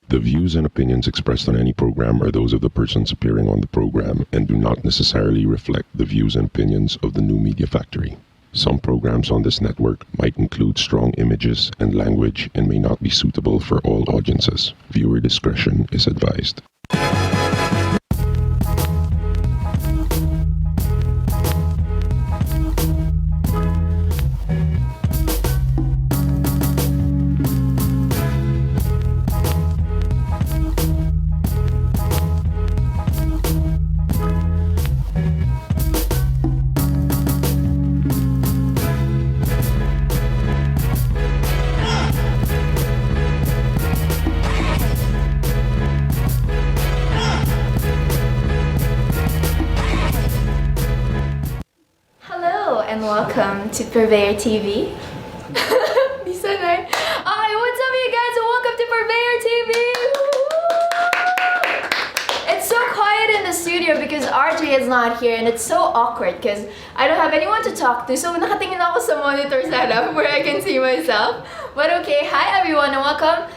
The views and opinions expressed on any program are those of the persons appearing on the program and do not necessarily reflect the views and opinions of the New Media Factory. Some programs on this network might include strong images and language and may not be suitable for all audiences. Viewer discretion is advised. Welcome to PurveyrTV. Okay, what's up you guys and welcome to PurveyrTV. It's so quiet in the studio because RJ is not here and it's so awkward because I don't have anyone to talk to, so nakatingin ako sa monitor setup where I can see myself. But okay, hi everyone and welcome.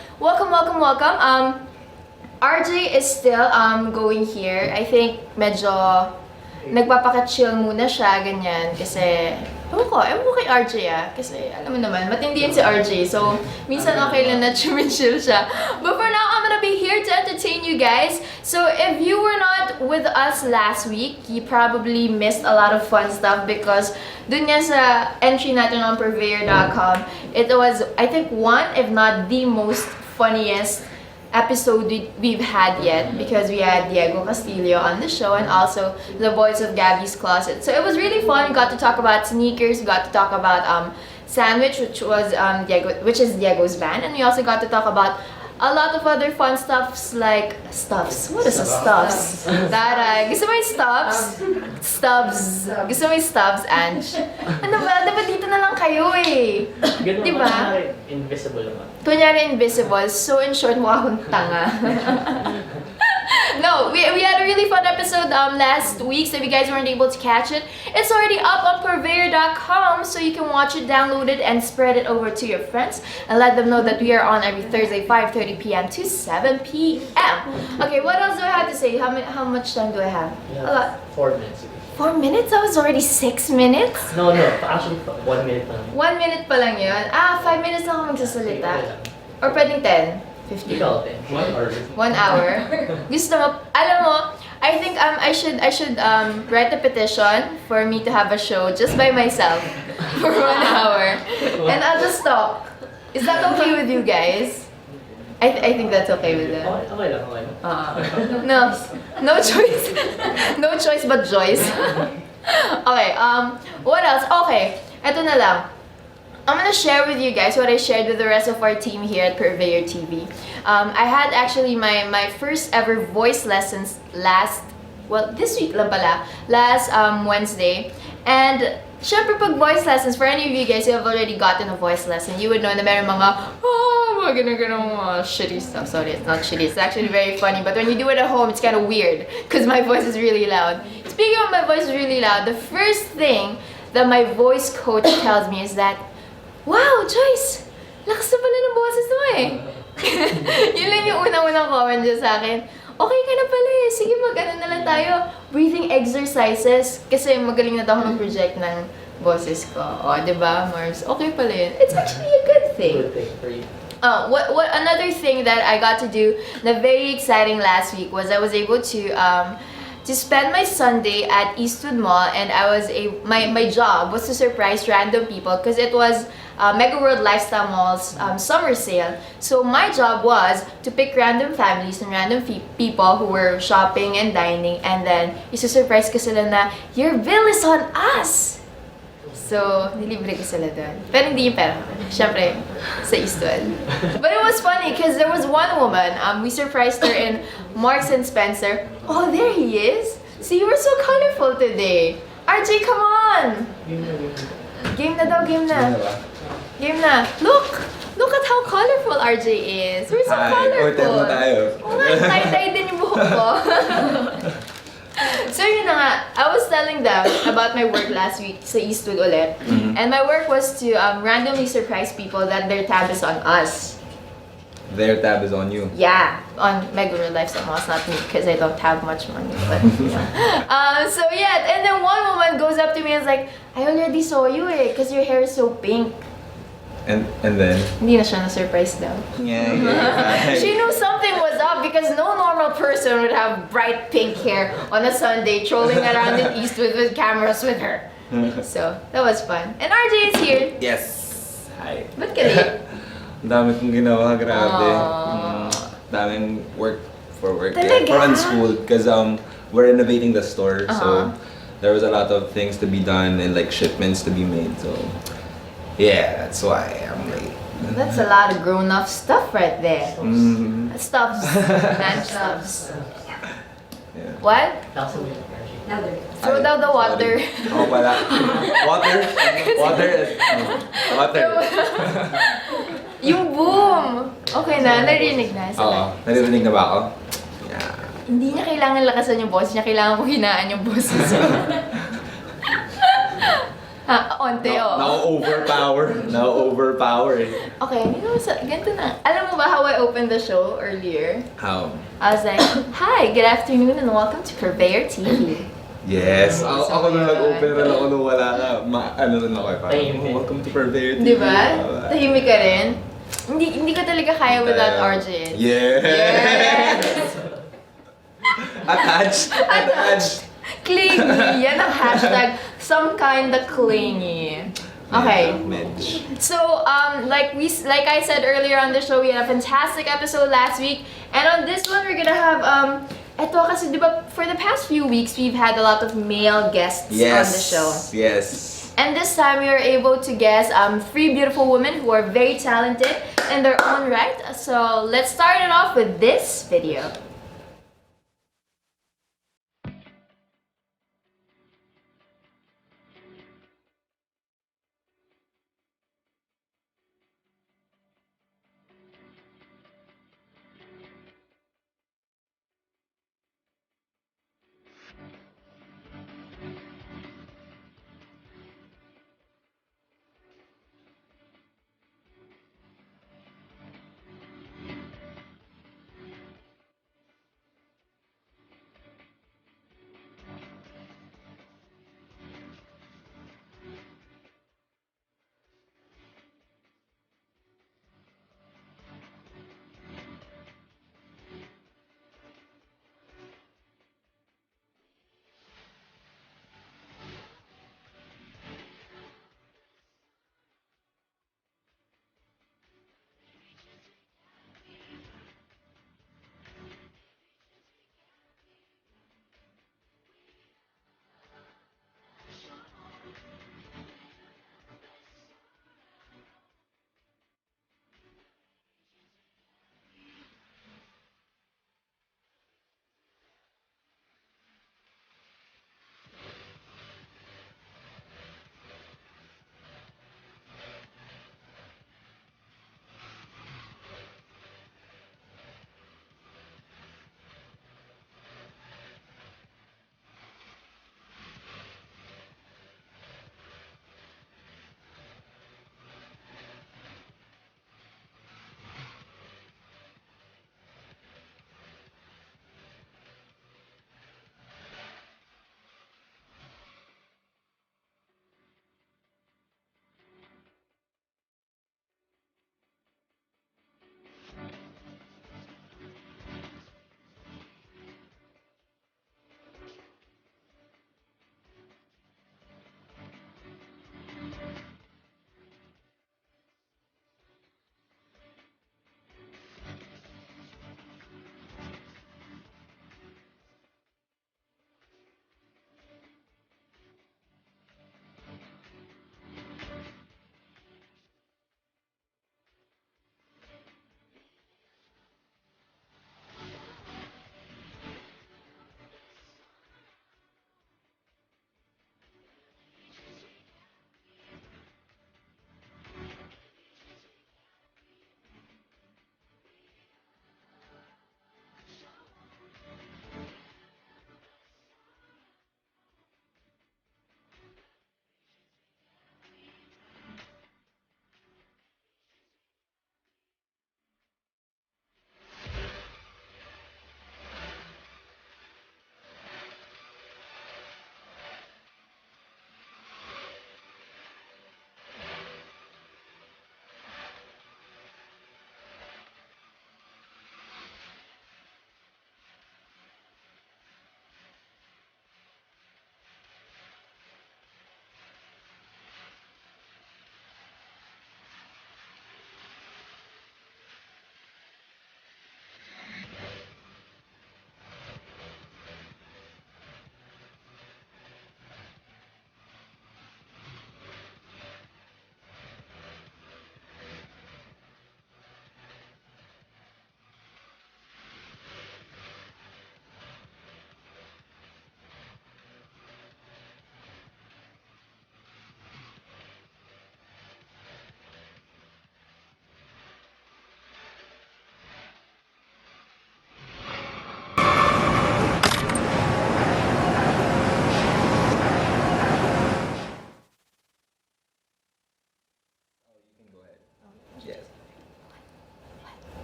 RJ is still going here. I think medyo nagpapaka-chill muna siya, ganyan, kasi ewan ko kay RJ kasi alam mo naman, matindi yun si RJ, so minsan okay lang na chill siya. But for now, I'm gonna be here to entertain you guys. So if you were not with us last week, you probably missed a lot of fun stuff because dun nga sa entry natin on purveyor.com, it was, I think, one, if not the most funniest episode we've had yet because we had Diego Castillo on the show and also the boys of Gabby's Closet. So it was really fun. We got to talk about sneakers. We got to talk about Sandwich, which was which is Diego's band, and we also got to talk about a lot of other fun stuffs like stuffs. What is a stuffs? Tara, gusto mo yung stuffs? Stuffs. Gusto mo yung stuffs, Ange? Ano ba? Dapat dito na lang kayo eh. Diba? Invisible naman. Kunyari invisible, so in short, mukha akong tanga. No, we had a really fun episode last week, so if you guys weren't able to catch it, it's already up on purveyor.com, so you can watch it, download it, and spread it over to your friends, and let them know that we are on every Thursday, 5:30 p.m. to 7 p.m. Okay, what else do I have to say? How much time do I have? A lot. 4 minutes. 4 minutes? That was already 6 minutes? No, actually 1 minute lang. 1 minute pa lang yun? 5 minutes lang ako magsasalita? Or pwedeng 10? 50? 1 hour. 1 hour? Gusto mo, alam mo, I think I should write a petition for me to have a show just by myself for 1 hour. And I'll just talk. Is that okay with you guys? I think that's okay with them. Okay lang. No choice. No choice but Joyce. Okay, what else? Okay, eto na lang. I'm gonna share with you guys what I shared with the rest of our team here at PurveyrTV. I had actually my first ever voice lessons this week lang pala, last Wednesday. And syempre pag voice lessons, for any of you guys who have already gotten a voice lesson, you would know na meron mga ganun shitty stuff. Sorry, it's not shitty. It's actually very funny. But when you do it at home, it's kind of weird because my voice is really loud. Speaking of my voice is really loud, the first thing that my voice coach tells me is that, wow, Joyce, lakas na pala ng boses mo eh. Yun lang yung unang-unang comment dyan sa akin. Okay ka na pala eh. Sige, mag-ano na lang tayo. Breathing exercises. Kasi magaling na daw ako mag-project ng boses ko. O, diba, Mars? Okay pala yun. It's actually a good thing. Good thing for you. What another thing that I got to do na very exciting last week was I was able to spend my Sunday at Eastwood Mall, and my job was to surprise random people because it was Mega World Lifestyle Mall's summer sale. So my job was to pick random families and random people who were shopping and dining, and then isusurprise ko sila na your bill is on us. So, nilibre ko sila doon. Pero hindi yung pera. Siyempre, sa Eastwood. But it was funny because there was one woman, we surprised her in Marks and Spencer. Oh, there he is! See, you were so colorful today. RJ, come on! Game na daw, game na. Game na. Look at how colorful RJ is. We're so colorful. Order mo tayo. Oo nga, tie-dye din yung buhok ko. So yun na nga, I was telling them about my work last week sa Eastwood ulit. And my work was to randomly surprise people that their tab is on us. their tab is on you. Yeah, on Mega Real Life somehow. It's not me because I don't have much money. But so yeah, and then one woman goes up to me and is like, I already saw you because your hair is so pink. And then Hindi na siya na-surprise daw. yeah. She knew something was up because no normal person would have bright pink hair on a Sunday trolling around in Eastwood with cameras with her. So, that was fun. And RJ is here. Yes. Hi. Ba't ka late? Ang dami kong ginawa, grabe. Aww. Daming work. Talaga? For on school because we're renovating the store, Uh-huh. so there was a lot of things to be done and like shipments to be made. So yeah, that's why I'm late. That's a lot of grown-up stuff right there. Mhm. Stuffs. Man stuffs. Yeah. What? Thousand minute RJ. Throw down the water. Oh, wala. Water? Water. Yung boom! Okay na, narinig na. Oo. Naririnig na ba ako? Yeah. Hindi niya kailangan lakasan yung boses niya, kailangan ko hinaan yung boses niya. Onte, oh. Now-overpower eh. Okay, ganito na. Alam mo ba how I opened the show earlier? How? I was like, hi, good afternoon and welcome to PurveyrTV. Yes. So Ako nung yun. nag-open rin ako nung wala ka. Ano rin ako eh. Parang, Tahimik. welcome to PurveyrTV. Di ba? Tahimik ka rin. Hindi ko talaga kaya without RJ. Yes! Yes! Attached! Clingy. Yan ang hashtag. Some kinda clingy. Okay. Medj. So, like I said earlier on the show, we had a fantastic episode last week, and on this one we're gonna have eto kasi diba for the past few weeks we've had a lot of male guests on the show. Yes. And this time we were able to guest three beautiful women who are very talented in their own right. So let's start it off with this video.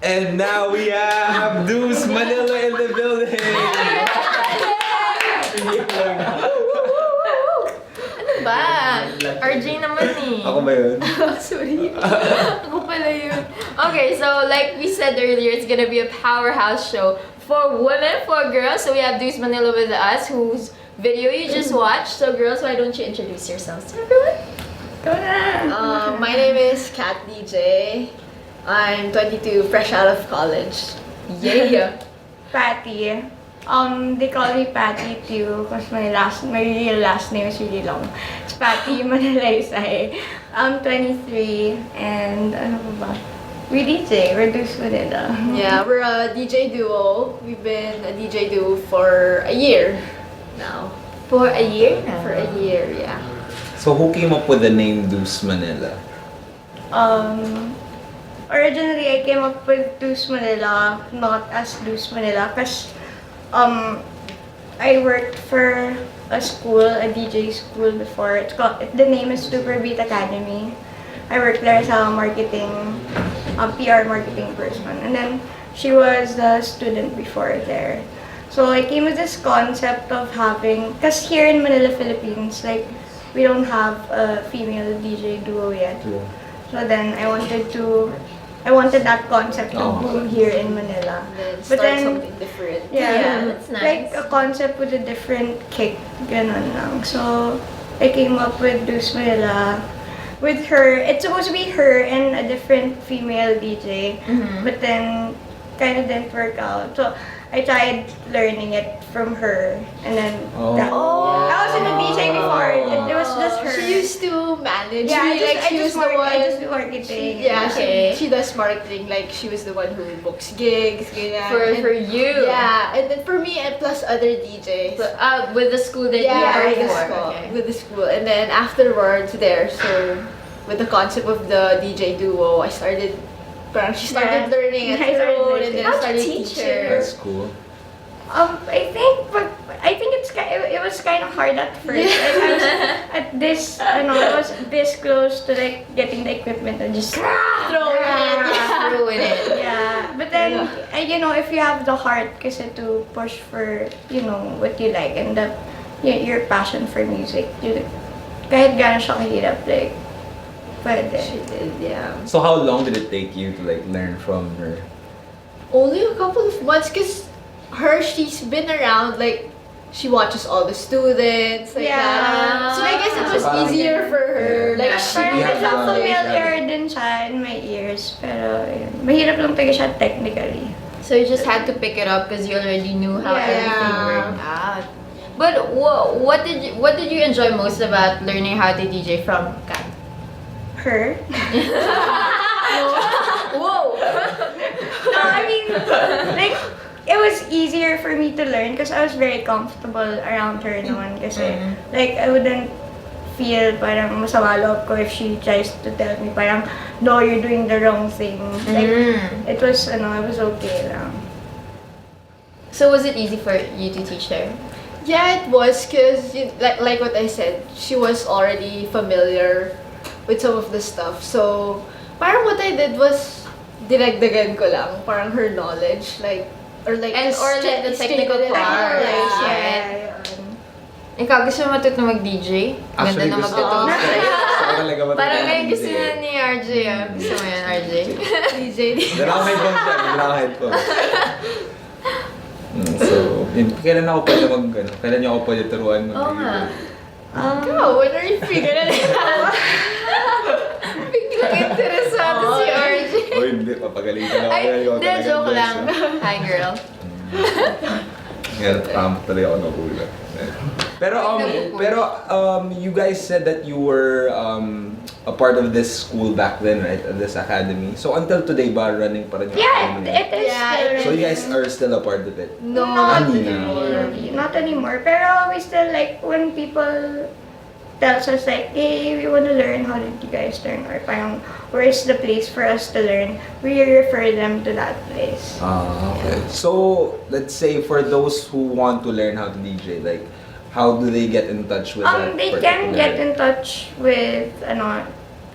And now we have Deuce Manila in the building. Ba? RJ naman eh. Ako ba yun? Sorry. Ako pala yun. Okay, so like we said earlier, it's gonna be a powerhouse show for women, for girls. So we have Deuce Manila with us, whose video you just watched. So girls, why don't you introduce yourselves to everyone? Go na! My name is Kat DJ. I'm 22, fresh out of college. Yeah. Patty. They call me Patty too, because my real last name is really long. It's Patty Manalaysay. I'm 23, and ano ba? We DJ, we're Deuce Manila. Yeah, we're a DJ duo. We've been a DJ duo for a year now. For a year now. For a year, yeah. So who came up with the name Deuce Manila? Originally, I came up with Deuce Manila, not as Deuce Manila, because I worked for a school, a DJ school before. The name is Super Beat Academy. I worked there as a marketing, PR marketing person. And then she was a student before there. So I came with this concept of having, because here in Manila, Philippines, like, we don't have a female DJ duo yet. So then I wanted that concept to boom here in Manila. Then But start then, something different. Yeah, that's nice. like a concept with a different kick, ganun lang. So, I came up with Deuce Manila. With her, it's supposed to be her and a different female DJ. But then, kind of didn't work out. So, I tried learning it from her. And then, I was in a DJ before. It was just her. She used to manage yeah, me, like she was the one. I just do marketing. Yeah, Okay. she does marketing. Like she was the one who books gigs, ganyan. For you. Yeah, and then for me and plus other DJs. So, with the school that Yeah, you with the were school. Okay. With the school. And then afterwards there, so with the concept of the DJ duo, I started, she started learning at I started her own, and learning. then I How to started teach teaching her? her. That's cool. I think it was kind of hard at first. Like, I was at this, I was this close to like getting the equipment and just Throw it. Ruin it. yeah. But then, if you have the heart kasi to push for, what you like and your passion for music, kahit gaano siya kahirap, like, pwede. She did, yeah. So how long did it take you to like learn from her? Only a couple of months, cause she's been around, like, she watches all the students, like that. So I guess it was parang- easier for her. Like, she Parang have medyo the familiar din siya in my ears, pero yun, mahirap lang talaga siya technically. So you just had to pick it up because you already knew how everything Yeah. worked out. But what did you enjoy most about learning how to DJ from Kat? Her? Whoa! No, I mean, like, it was easier for me to learn because I was very comfortable around her naman kasi, like, I wouldn't feel parang masama loob ko if she tries to tell me parang, no, you're doing the wrong thing. Like, it was, it was okay lang. So was it easy for you to teach her? Yeah, it was, cause like what I said, she was already familiar with some of the stuff. So, parang what I did was dinagdagan ko lang, parang her knowledge, like, or like the technical part, yeah. Ikaw, gusto mo matuto mag-DJ? Ganda na magtuto. Parang ngayon gusto na ni RJ Gusto mo yan, RJ? DJ. Nalakahid lang siya. Nalakahid ko. So, kailan ako pwede kailan niyo ako pwede turuan Oo nga. Ikaw, when are you figuring it out? Biglang interesado si RJ. O hindi, papagaling ka na. Ay, hindi, joke lang. Hi, girl. Ngayon, tama talaga ako nagulat. Pero you guys said that you were a part of this school back then, right? This academy. So until today ba running pa rin yung Yeah, academy? it is Yeah, still So you guys are still a part of it? No, Not anymore. Not anymore. Pero we still, like, when people tells us, like, hey, we want to learn, how did you guys learn? Or parang, where is the place for us to learn? We refer them to that place. Okay. So, let's say for those who want to learn how to DJ, like, how do they get in touch with that They particular- can get in touch with,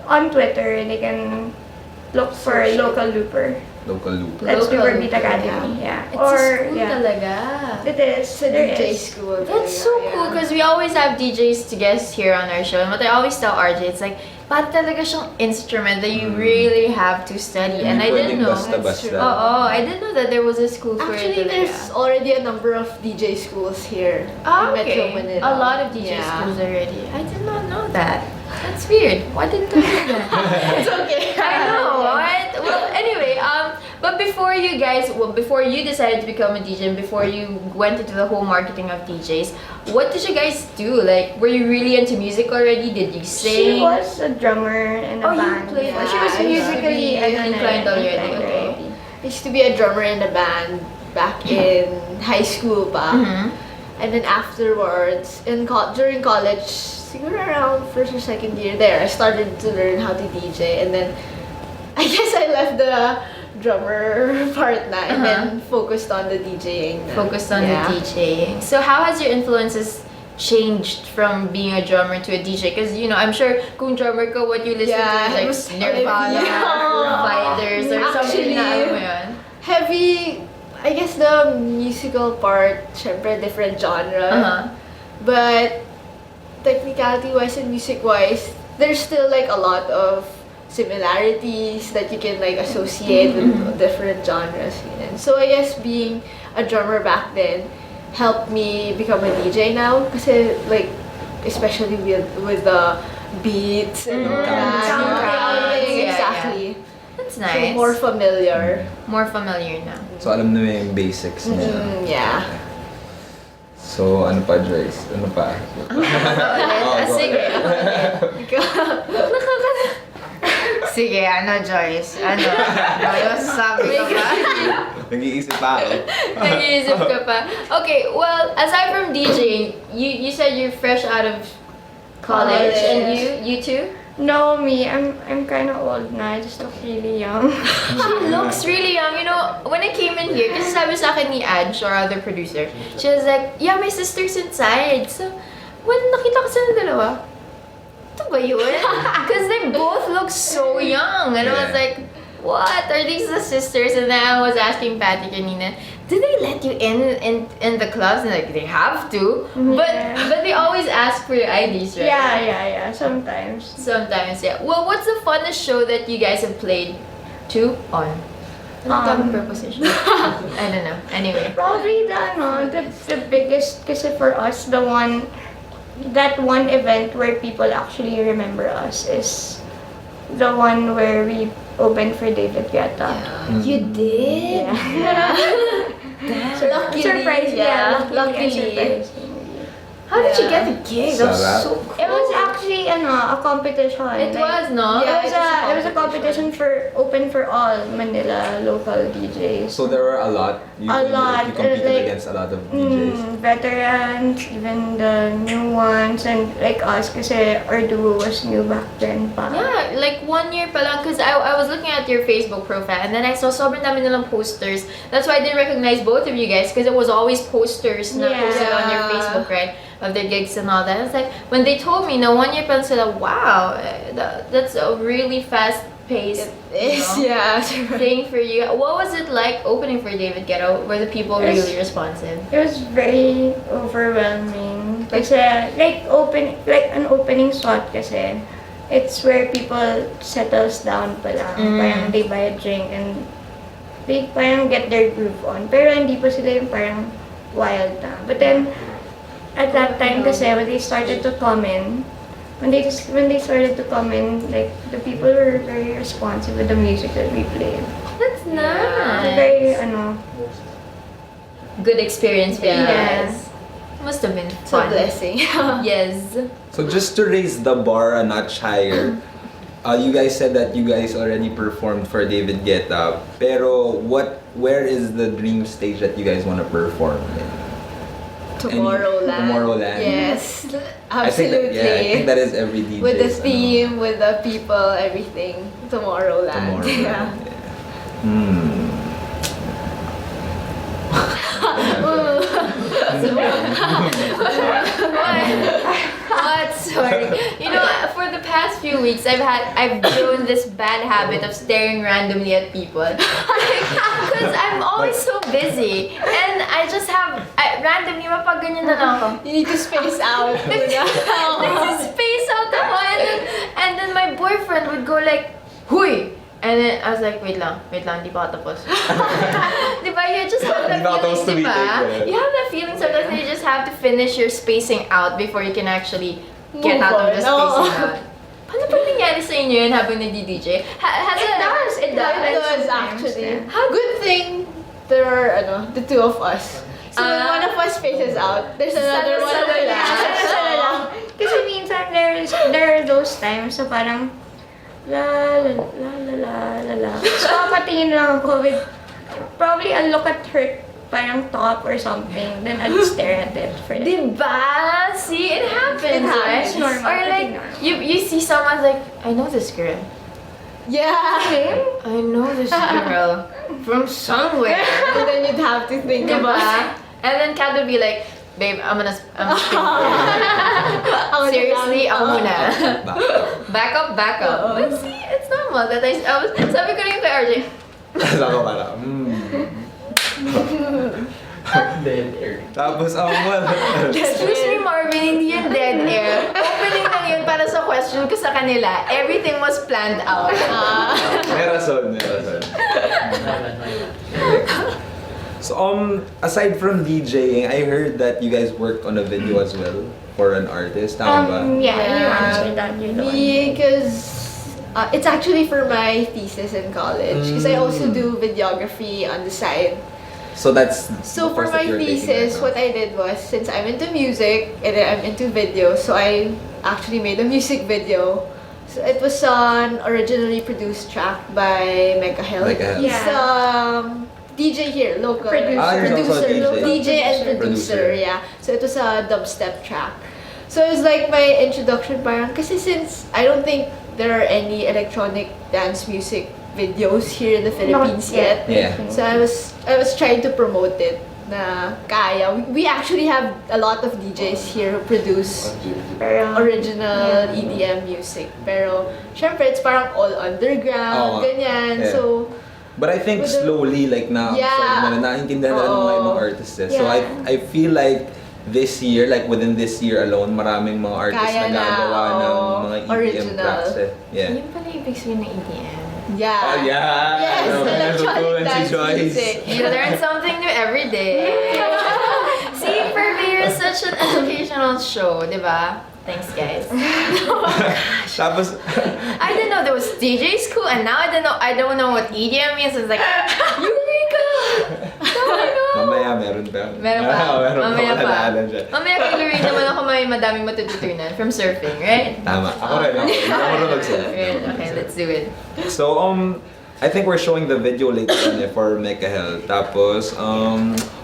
on Twitter, they can look for Local Looper. Local loop. That's Local, Super Beat Academy, yeah. It's a school talaga. It is. It's a There DJ is. school. That's so cool because we always have DJs to guest here on our show. And what I always tell RJ, it's like, pati talaga siyang instrument that you really have to study. And I didn't know. Basta-basta. I didn't know that there was a school for it Actually, talaga. there's already a number of DJ schools here in Metro Manila. A lot of DJ schools already. I did not know that. That's weird. Why didn't I know that? It's okay. I know, right? Well, anyway, but before you decided to become a DJ and before you went into the whole marketing of DJs, what did you guys do? Like, were you really into music already? Did you sing? She was a drummer in a Oh, you band. played- She was Yeah, musically inclined already, okay. I used to be a drummer in a band back in high school pa. Mhm. And then afterwards, during college, siguro around first or second year there, I started to learn how to DJ. And then, I guess I left the drummer part na and then focused on the DJing. na. Focused on the DJing. So how has your influences changed from being a drummer to a DJ? Because, you know, I'm sure kung drummer ka, what you listen to it is was like Nirvana, heavy. Fighters, or something na alam mo yun. Heavy, I guess the musical part, syempre different genre. But technicality-wise and music-wise, there's still like a lot of similarities that you can like associate with different genres. And so I guess being a drummer back then helped me become a DJ now. Kasi like, especially with the beats and all that. Counting, yeah, Exactly. That's So nice. more familiar. More familiar now. So alam na mo yung basics niya. Yeah. So ano pa, Joyce? Ano pa? Ulit. Sige. Sige, ano Joyce? Ano? Ano sabi ko ba? Nag-iisip pa ako. Nag-iisip ka pa. Okay, well, aside from DJing, you said you're fresh out of college. And you too? No, me. I'm kind of old na. I just look really young. She looks really young. You know, when I came in here, kasi sabi sa akin ni Adj, our other producer, she was like, yeah, my sister's inside. So, when nakita ko sila dalawa, ito ba yun? Because they both look so young. And I was Yeah. like, what? Are these the sisters? And then I was asking Patty kanina, do they let you in the clubs? And like, they have to. Yeah. But they always ask for your IDs, right? Yeah. Sometimes. Sometimes, yeah. Well, what's the funnest show that you guys have played to on? Ano tamang preposition? I don't know. Anyway. Probably the biggest, kasi for us, that one event where people actually remember us is the one where we opened for David Guetta. You did? Yeah. Luckily, Surprise, yeah. luckily. Luckily. How did you get the gig? That was Sarap. so cool. It was actually a competition. It was, no? Yeah, It was a competition open for all Manila local DJs. So there were a lot. You competed like, against a lot of DJs. Veterans, even the new ones, and like us, kasi our duo was new back then pa. Yeah, like 1 year pa lang. Because I was looking at your Facebook profile and then I saw sobrang dami nilang posters. That's why I didn't recognize both of you guys because it was always posters na Yeah. posted on your Facebook, right? Of their gigs and all that. It's like, when they told me na 1 year pa lang sila, wow, that's a really fast pace. Yeah. Thing for you. What was it like opening for David Guetta? Were the people really responsive? It was very overwhelming. Kasi, like an opening slot kasi, it's where people settles down pa lang. Parang they buy a drink and they parang get their groove on. Pero hindi pa sila yung parang wild na. But then, at that time kasi, when they started to come in, like, the people were very responsive with the music that we played. That's nice. Very, Good experience for you Yeah. guys. Must have been It's a fun. blessing. Yes. So just to raise the bar a notch higher, you guys said that you guys already performed for David Guetta. Pero where is the dream stage that you guys want to perform in? Tomorrowland. Tomorrowland. Yes. I think Absolutely. that is every DJ. With the theme, with the people, everything. Tomorrowland. Tomorrowland. Yeah. What? Sorry. You know, for the past few weeks, I've grown this bad habit of staring randomly at people. busy. And I just have, randomly, mapag-ganyan na lang ako. You need to space out. Space out ako. And then my boyfriend would go like, Huy! And then I was like, wait lang, di pa ako tapos. Diba? You just have that Di pa ako tapos feeling, diba? tumitig. You have that feeling sometimes that you just have to finish your spacing out before you can actually get Move out of the on. Oo. spacing out. Paano pa nangyari sa inyo yun habang nag-DJ? It does. It was actually. Yeah. Good thing there are the two of us. So when one of us spaces out, there's another one of us. Kasi minsan there are those times so parang la la la la la la la. So papatingin lang ako with probably I'll look at her parang top or something, then I'll stare at it for Diba? See, it happens, It happens. right? Normal, Or pretty like, normal. you see someone's like, I know this girl. Yeah. I know this girl from somewhere. And then you'd have to think Diba? about And then Kat would be like, babe, I'm gonna spin for you. Seriously, ako muna. Back up. But see, it's normal that sabi ko rin kay RJ, Saka pala, Dead air. Tapos, well, excuse me Marvin, hindi yan dead air. Opening lang yun para sa question ko sa kanila. Everything was planned out. may rason. So, aside from DJing, I heard that you guys worked on a video as well for an artist. Tama ba? Yeah, you Yeah. answered that. You're the one. because it's actually for my thesis in college. Because I also do videography on the side. So that's So the for course that my you're taking thesis, right now. what I did was, since I'm into music and I'm into video, so I actually made a music video. So it was an originally produced track by Mecca Hill. Mecca Hill. He's Yeah. DJ here, local. Producer. He's also a DJ and Producer. producer, yeah. So it was a dubstep track. So it was like my introduction parang, kasi since I don't think there are any electronic dance music videos here in the Philippines yet. Yeah. So I was trying to promote it na kaya. We actually have a lot of DJs here who produce Pero, original EDM music. Pero syempre it's parang all underground, Oo. ganyan. Yeah. So But I think With the- slowly, like na, Yeah. naintindihan na ng mga Oo. ibang artists. Eh. So Yeah. I feel like this year, like within this year alone, maraming mga artists Kaya na na, gagawa ng oo. mga EDM Original. tracks. Eh. Yeah. Yun pala ibig sabihin ng EDM. yeah. Oh yeah! Yes, Ano, electronic si dance Joyce. music. You learn something new every day. See, Purveyor is such an educational show, di ba? Thanks, guys. Tapos, I didn't know there was DJ school, and now I don't know what EDM is. It's like, Eureka! Oh my God! mamaya meron pa. Meron pa. Meron Mamaya pa. Madadaanan siya. Mamaya kay Lorraine naman ako may madaming matututunan from surfing, right? Tama. Ako rin. Hindi ako marunong magsurf. Okay, let's do it. So, I think we're showing the video later on for Mecca Hill. Tapos,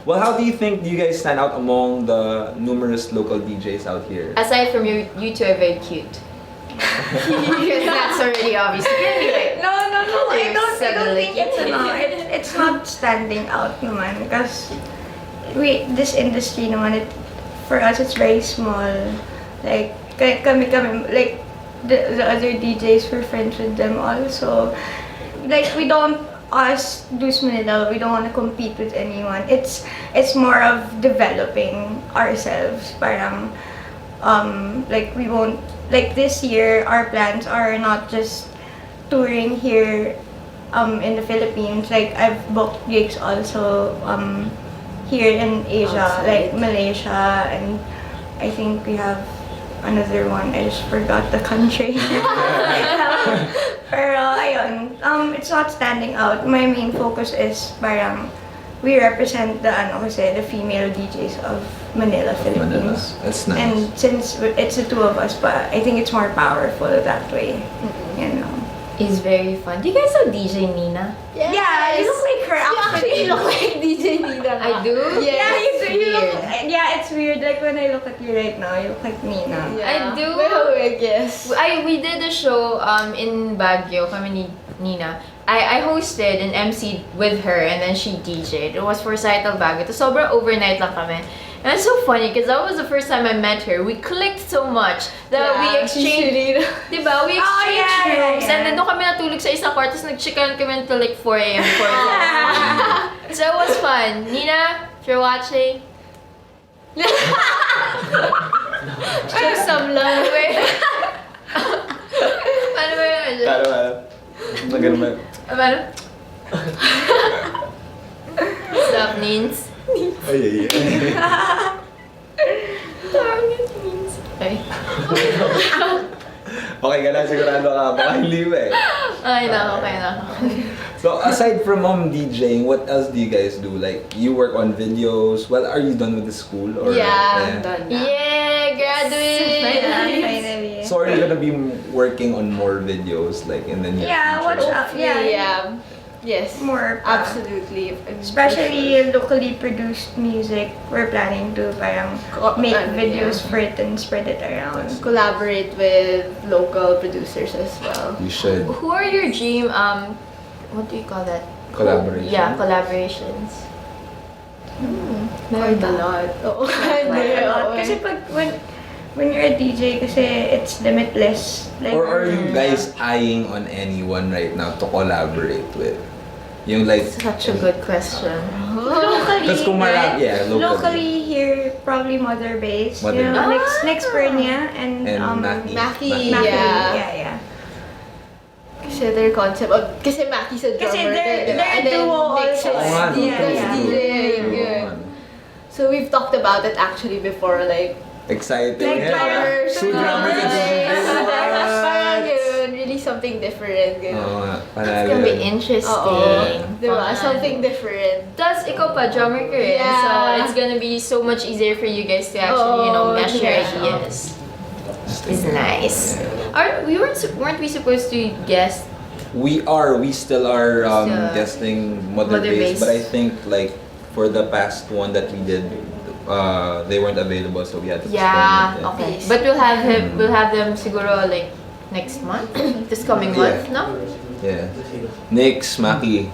well, how do you think you guys stand out among the numerous local DJs out here? Aside from you two are very cute. Because that's already obvious. You can be like, no, I don't Suddenly. think it's not standing out naman because this industry naman, for us it's very small. Like kami like the other DJs, we're friends with them also. Like us Deuce Manila, we don't want to compete with anyone. It's more of developing ourselves. Parang like we won't, like this year our plans are not just touring here in the Philippines. Like I've booked gigs also here in Asia, Outside. like Malaysia, and I think we have another one. I just forgot the country. Pero ayun, it's not standing out. My main focus is parang we represent the female DJs of Manila, Philippines. That's nice. And since it's the two of us, but I think it's more powerful that way. You know. it's very fun. Do you guys know DJ Nina? Yes. Yeah, you look like her You actually actually. look like DJ Nina. I do? Yes. Yeah, you do. You look, Weird. yeah, it's weird. Like when I look at you right now, you look like Nina. Yeah. I do. With a wig, yes. We did a show in Baguio, kami ni Nina. I hosted and MC'd with her and then she DJ'd. It was for Untitled Baguio. So sobrang overnight lang kami. And it's so funny because that was the first time I met her. We clicked so much that we exchanged, diba? We exchanged rooms and then doon kami natulog sa isang kwarto tapos nag-chikahan kami until like 4 a.m. before class. So it was fun. one. Nina, if you're watching. Show some love. Paano ba yun? Ganun ba? Paano? Stop, Nins. Ay. Ay. Okay ka na, sigurado ka. Baka hindi ba eh. Ay, na, okay na. So aside from DJing, what else do you guys do? Like, you work on videos. Well, are you done with the school? Or, Yeah, I'm done now. Yeah, graduate! Finally. So are you gonna be working on more videos like in the near Yeah, future? watch out. Yeah. Yes. More Absolutely. Especially locally produced music, we're planning to parang make videos for it and spread it around. Collaborate with local producers as well. You should. Who are your dream, what do you call that? Collaboration? Yeah, collaborations. Quite a lot. Oo. Quite a lot. Kasi when you're a DJ, kasi it's limitless. Like, Or are you guys eyeing on anyone right now to collaborate with? Yung like... Such a good question. locally, Because kung right? yeah, locally. Here, probably Mother Base. Mother You know, Base. next Bernia and Maki. Maki. Maki. Yeah. Yeah. Kasi their concept of... Kasi Maki's a drummer. Kasi they're and then duo Nick's also. Oo nga, no? Yeah. DJ. Yun. So we've talked about it actually before, like... Exciting. Like drummers, Two drummers and two DJs. Parang yun, really something different. Yun. Oo nga, It's panalo gonna be yun. interesting. Diba? Fun. Something different. Plus, ikaw pa, drummer ka rin. Yeah. So, it's gonna be so much easier for you guys to actually, mesh your yeah. ideas. It's nice. Weren't we supposed to guess? We still are Still. guesting Mother Mother Base, Base. but I think like for the past one that we did, they weren't available, so we had to Yeah, postpone it. okay. Yes. But we'll have them siguro like next month? This coming month, no? Yeah. Next, Maki.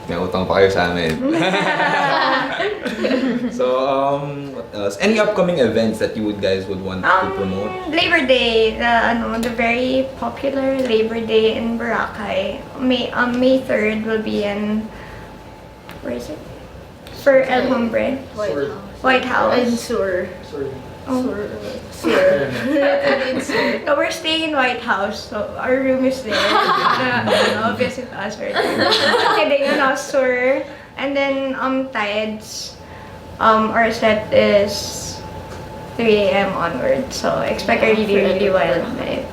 May utang pa kayo sa amin. So, what else? Any upcoming events that you guys would want to promote? Labor Day, the very popular Labor Day in Boracay. May 3rd will be in, where is it? For El Hombre, White House. And Sur. Oh. Sur. No, we're staying in White House, so our room is there. Visit us right there. Kidding, Sur. And then Tides, our set is 3 a.m. onward, so expect a really, really wild night.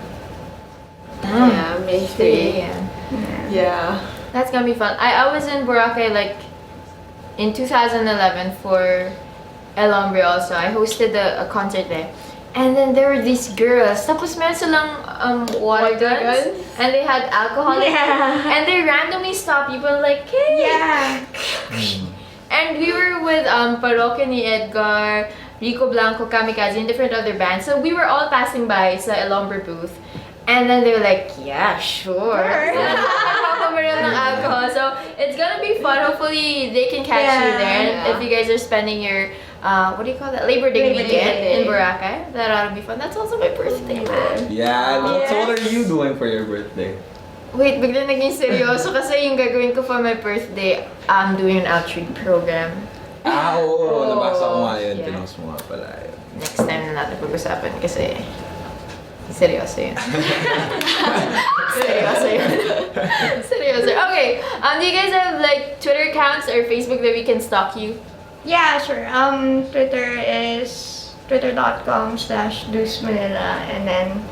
Yeah, May 3. Yeah. That's gonna be fun. I was in Boracay like in 2011 for El Hombre also. I hosted a concert there. And then there were these girls. Tapos meron silang water guns. And they had alcohol. Yeah. And they randomly stopped people like, hey! Yeah. And we were with Parokya ni Edgar, Rico Blanco, Kamikaze, and different other bands. So we were all passing by sa El Hombre booth. And then they were like, yeah, sure. Nagpapabaril ng alcohol. So it's gonna be fun. Hopefully they can catch you there. Yeah. If you guys are spending your, what do you call that? Labor Day Labor weekend Day. in Boracay. That ought to be fun. That's also my birthday, man. Yeah, so what are you doing for your birthday? Wait, bigla naging seryoso kasi yung gagawin ko for my birthday, I'm doing an outreach program. Oo, nabasa ko nga yun. Yeah. Pinost mo nga pala yun. Next time na natin pag-usapan kasi seryoso yun. Seryoso yun. Seryoso. Okay, do you guys have like Twitter accounts or Facebook that we can stalk you? Yeah, sure. Twitter is twitter.com/Deuce Manila, and then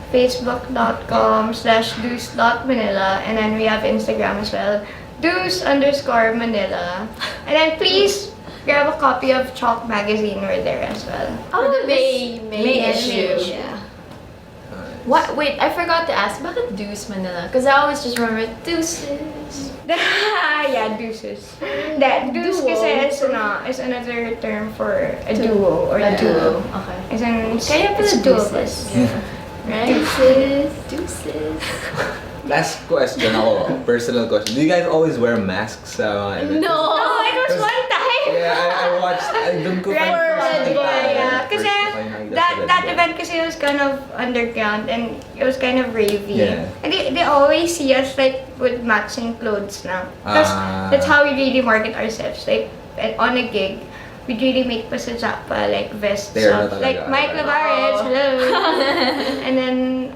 facebook.com/Deuce.Manila, and then we have Instagram as well, Deuce_Manila. And then please grab a copy of Chalk Magazine. We're there as well. Oh, The May issue. Yeah. What? Wait, I forgot to ask. Bakit Deuce Manila? Because I always just remember Deuces. Yeah, deuces. That deuce Duo. kasi is another term for a duo or A duo. duo. Okay. As in, Kaya pala it's two of deuces. us. Right? Deuces. Deuces. Last question ako, personal question. Do you guys always wear masks sa mga events? No! Oh, it was one time. Yeah, I watched, I dun ko Right, first yeah, nakita. yeah. First Kasi ko kayo nakita sa that Red Bull. event kasi it was kind of underground and it was kind of ravey. Yeah. And they always see us like with matching clothes now. Because that's how we really market ourselves. Like on a gig, we really make pa sa Japa, like vests They're not up. Like talaga. Mike Lavares, hello. And then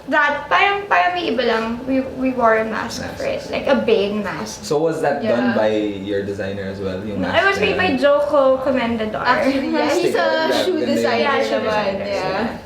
that parang may iba lang. We wore a mask for it, like a Bane mask. So was that Yeah. done by your designer as well? Yung No, it was made by mask Joko Comendador. Actually, yeah, he's a shoe Ganda yun. designer Yeah, shoe naman. designer, Yeah.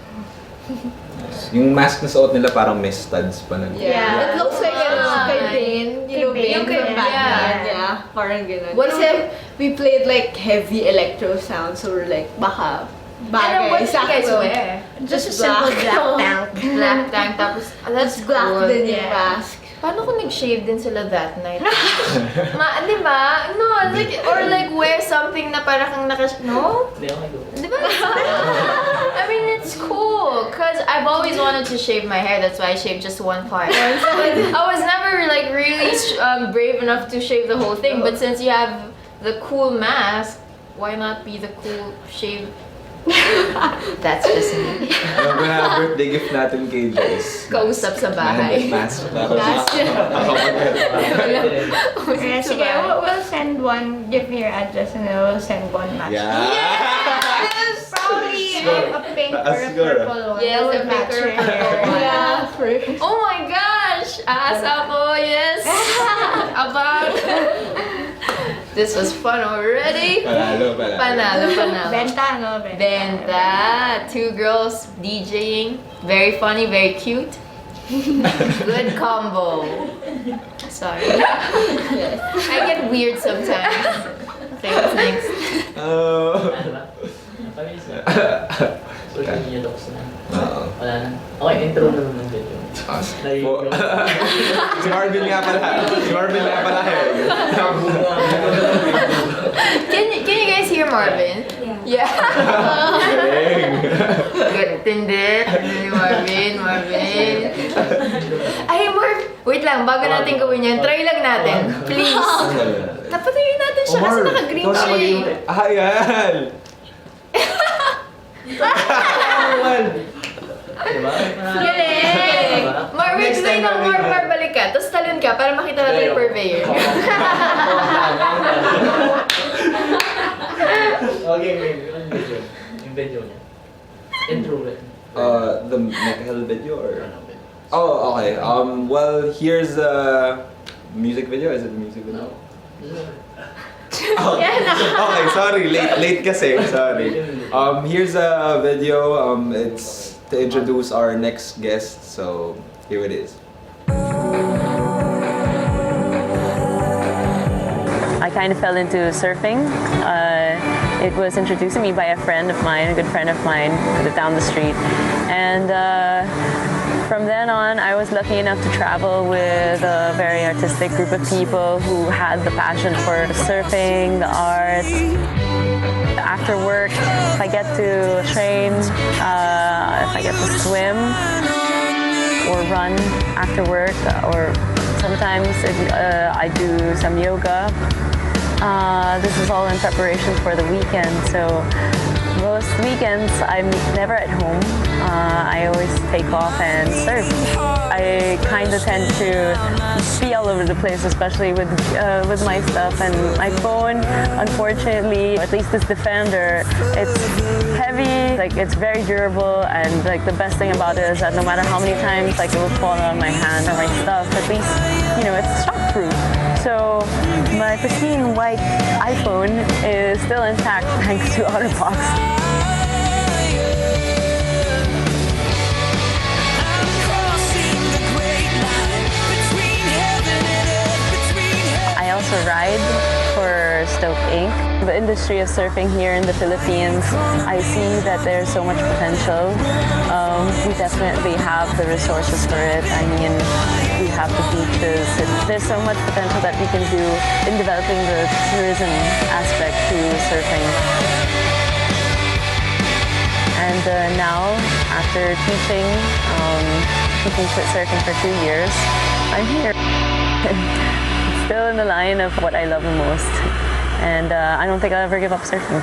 Yung mask na suot nila parang may studs pa na. Yeah. It looks like kay Bane. You know, Kay Bane Bane, from yeah. Batman. Yeah. Parang ganun. What Kasi we played like heavy electro sounds, so we're like, baka And then what bagay, did you guys sakto. wear? Just a simple black tank. Black tank, tapos, that's Black cool. din yung Yeah. mask. Paano kung nag-shave din sila that night? Di ba? No, like, or like wear something na parang kang no? Di ba? I mean, it's cool. Cause I've always wanted to shave my hair. That's why I shaved just one part. But I was never like really brave enough to shave the whole thing. But since you have the cool mask, why not be the cool shave? That's just me. Ano ba birthday gift natin kay Joyce? Kausap sa bahay. Mask. Sige, we'll send one. Give me your address and then we'll send one match. Yeah. Probably a pink or a Asgore. purple one. Yes, That would a pink match or your a purple hair. one. Yeah, for Oh my gosh! Asa ko, yes! Abang! This was fun already. Panalo. Panalo. Benta, no? Benta. Two girls DJing. Very funny, very cute. Good combo. Sorry. I get weird sometimes. Thanks. Oh. Social media docs na. Oo. Wala na. Okay, intro na naman video. Si Marvin nga pala. Can you guys hear Marvin? Yeah. Good. Tindi ni Marvin. Ay, wait lang, bago natin gawin yan, try lang natin. Please. Tapatayin natin siya kasi naka-green siya eh. Ayan. Diba? Galing! Marvin, Next tuloy time ng namin more balik ka. Tapos talon ka para makita natin yung purveyor. Okay, yung video. Yung video niya. Intro it. The Michael video or? Ano, video. Oh, okay. Well, here's a music video. Is it a music video? Oh, okay, sorry. Late kasi. Sorry. Here's a video. It's to introduce our next guest. So, here it is. I kind of fell into surfing. It was introduced to me by a friend of mine, a good friend of mine, who lived down the street. And from then on, I was lucky enough to travel with a very artistic group of people who had the passion for surfing, the art. After work, if I get to train, if I get to swim or run after work, or sometimes I do some yoga. This is all in preparation for the weekend. So most weekends I'm never at home. I always take off and surf. I kind of tend to be all over the place, especially with my stuff and my phone. Unfortunately, at least this Defender, it's heavy, like it's very durable, and like the best thing about it is that no matter how many times like it will fall on my hand or my stuff, at least it's shockproof. So my pristine white iPhone is still intact thanks to OtterBox. I also ride for Stoke Inc. The industry of surfing here in the Philippines, I see that there's so much potential. We definitely have the resources for it. I mean, we have the beaches. There's so much potential that we can do in developing the tourism aspect to surfing. And now, after teaching surfing for 2 years, I'm here. Still in the line of what I love the most. And I don't think I'll ever give up surfing.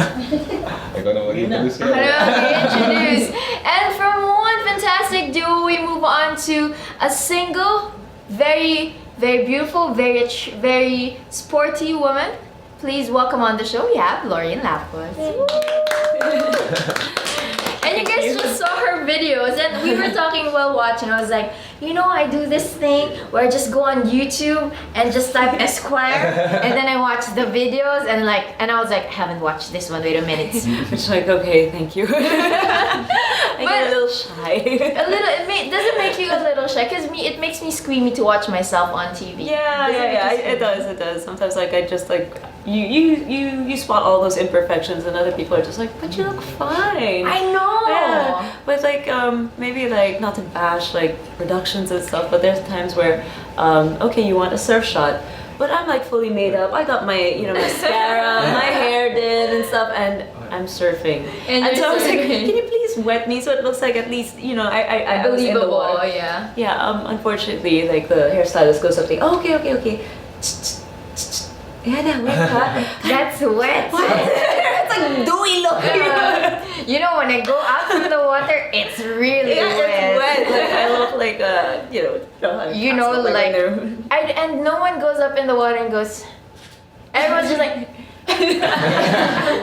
Ikaw na mag-introduce yan. Introduce. And from one fantastic duo, we move on to a single, very, very beautiful, very sporty woman. Please welcome on the show, we have Lorraine Lapus. And you guys just saw her videos, and we were talking while watching. I was like, you know, I do this thing where I just go on YouTube and just type Esquire, and then I watch the videos, and I was like, I haven't watched this one. Wait a minute. Which like, okay, thank you. I get a little shy. A little. Does it make you a little shy? Cause it makes me squeamy to watch myself on TV. Yeah, it does. Sometimes like I just like you spot all those imperfections, and other people are just like, but you look fine. I know. Yeah, but like maybe like not to bash like productions and stuff, but there's times where okay, you want a surf shot, but I'm like fully made up. I got my mascara, my hair did and stuff, and I'm surfing. And so I was like, can you please wet me so it looks like at least I was in the Believable. water. Yeah. Yeah. Unfortunately, like the hairstylist goes up to me. Oh, okay. Yeah, that wet ka. That's wet. It's like dewy look. You know, when I go out from the water, it's really wet. It's wet. Like I look like and no one goes up in the water and goes. Everyone's just like,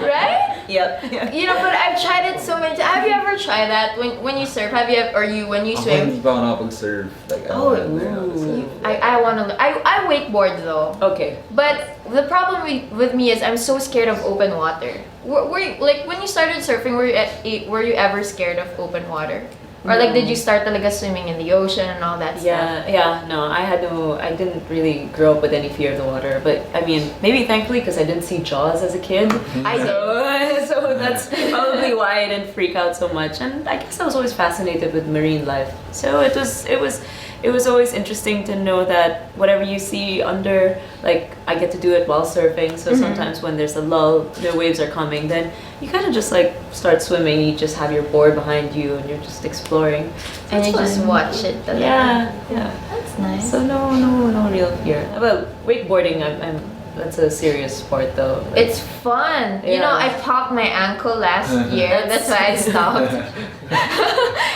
right? Yep. You know, but I've tried it so many times. Have you ever tried that when you surf? Have you ever, when you Ako swim? hindi pa ako nakapag-surf. Like, I want to. I wakeboard though. Okay. But the problem with me is I'm so scared of open water. Were you, like when you started surfing, were you ever scared of open water? Or like did you start talaga swimming in the ocean and all that stuff? No, I didn't really grow up with any fear of the water, but I mean, maybe thankfully because I didn't see Jaws as a kid. So that's probably why I didn't freak out so much, and I guess I was always fascinated with marine life. So it was always interesting to know that whatever you see under, like I get to do it while surfing. So sometimes when there's a lull, the waves are coming, then you kind of just like start swimming. You just have your board behind you and you're just exploring. So And you it's just fun. watch it. Yeah. That's nice. So no real fear. Well, wakeboarding, that's a serious sport though. It's fun. You know, I popped my ankle last year. That's why I stopped.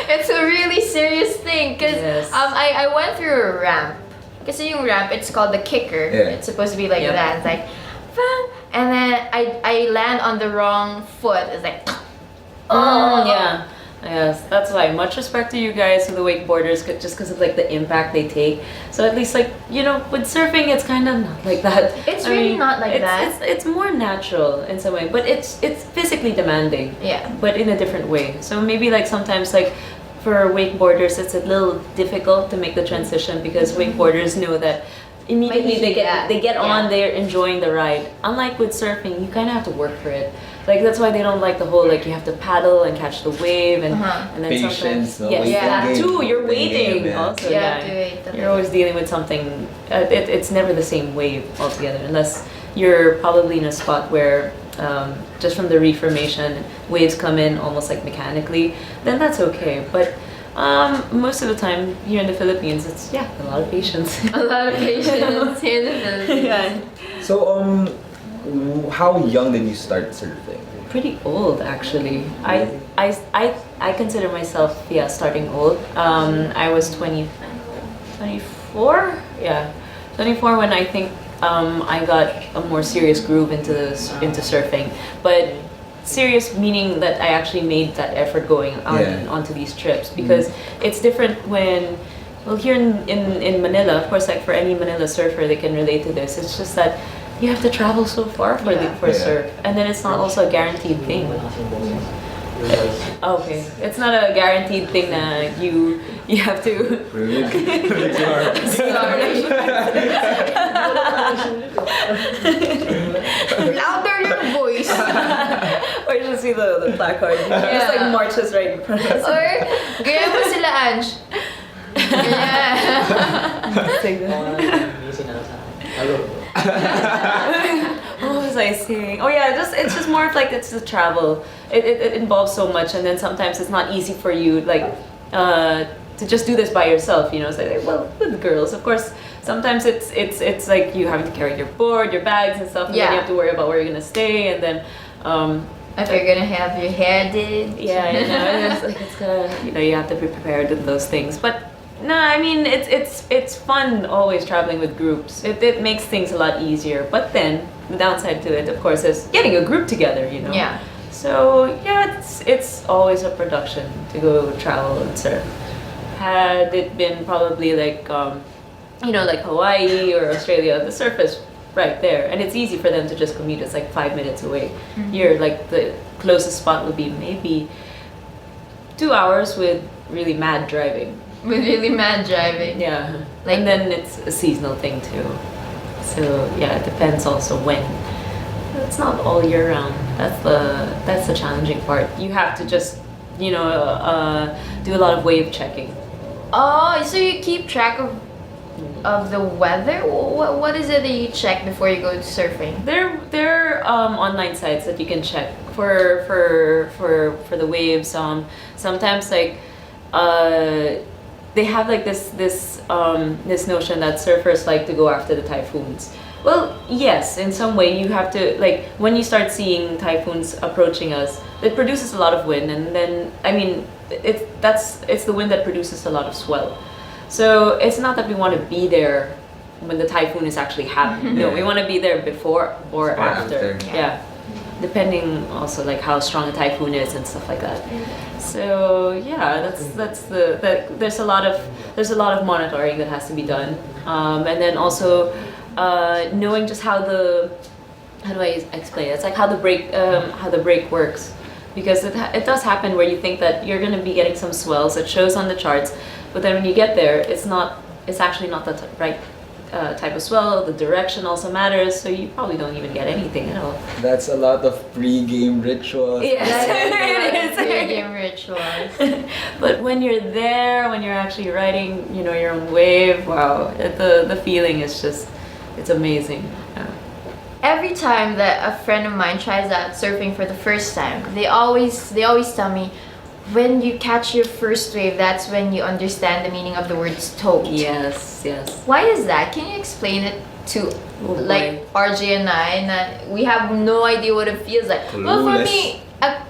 It's a really serious thing because Yes. I went through a ramp. Kasi yung ramp, it's called the kicker. Yeah. It's supposed to be like Yep. that. It's like, bang! And then I land on the wrong foot. It's like, Yeah. Yes, that's why. Much respect to you guys, to the wakeboarders, just because of like the impact they take. So at least like with surfing, it's kind of not like that. It's really not like that. It's more natural in some way, but it's physically demanding. Yeah. But in a different way. So maybe like sometimes like for wakeboarders, it's a little difficult to make the transition because wakeboarders know that immediately they get on, they're enjoying the ride. Unlike with surfing, you kind of have to work for it. Like that's why they don't like the whole like you have to paddle and catch the wave and then Patience, sometimes no? yes, Waiting that game. too. You're Waiting waiting game, yeah. also. You Yeah, have to wait. you're always dealing with something. It's never the same wave altogether unless you're probably in a spot where just from the reformation waves come in almost like mechanically. Then that's okay, but. Most of the time here in the Philippines, it's a lot of patience. A lot of patience here in the Philippines. Yeah. So, how young did you start surfing? Pretty old actually. I consider myself starting old. I was 24. Yeah, 24 when I think I got a more serious groove into surfing, but. Serious meaning that I actually made that effort going out onto these trips because it's different when here in Manila, of course, like for any Manila surfer they can relate to this. It's just that you have to travel so far for surf, and then it's not also a guaranteed thing. Okay, it's not a guaranteed thing that you have to. Louder your voice. Or you just see the placard. Just like marches right in front of us. Or gaya mo sila Ange. What was I saying? Oh yeah, it's just more of like it's the travel. It involves so much, and then sometimes it's not easy for you like to just do this by yourself. You know, it's like well with girls, of course. Sometimes it's like you having to carry your board, your bags and stuff, and then you have to worry about where you're gonna stay, and then If you're gonna have your hair did. Yeah, you know, it's gonna, you know, you have to be prepared with those things. But no, I mean, it's fun always traveling with groups. It makes things a lot easier. But then the downside to it, of course, is getting a group together. You know. Yeah. So yeah, it's always a production to go travel and surf. Had it been probably like you know, like Hawaii or Australia, the surf is right there, and it's easy for them to just commute. It's like 5 minutes away. Here, like the closest spot would be maybe 2 hours with really mad driving. With really mad driving. Yeah, Like- and then it's a seasonal thing too. So yeah, it depends also when. It's not all year round. That's the challenging part. You have to just, you know, do a lot of wave checking. Oh, so you keep track of the weather? What is it that you check before you go surfing? There are online sites that you can check for the waves. Sometimes like they have like this notion that surfers like to go after the typhoons. Well, yes, in some way you have to, like, when you start seeing typhoons approaching us, it produces a lot of wind, and then I mean it's the wind that produces a lot of swell. So it's not that we want to be there when the typhoon is actually happening. No, we want to be there before or after. Yeah. Depending also like how strong the typhoon is and stuff like that. So yeah, there's a lot of monitoring that has to be done, and then also knowing just how do I explain it? It's like how the brake works, because it does happen where you think that you're gonna be getting some swells. It shows on the charts, but then when you get there, it's actually not the right type of swell. The direction also matters, so you probably don't even get anything at all. That's a lot of pre-game rituals. Yes, Game rituals. But when you're there, when you're actually riding, you know, your own wave, wow, the feeling is just, it's amazing. Yeah. Every time that a friend of mine tries out surfing for the first time, they always tell me, when you catch your first wave, that's when you understand the meaning of the word stoked. Yes. Why is that? Can you explain it to like RJ and I? And we have no idea what it feels like. Well, for me,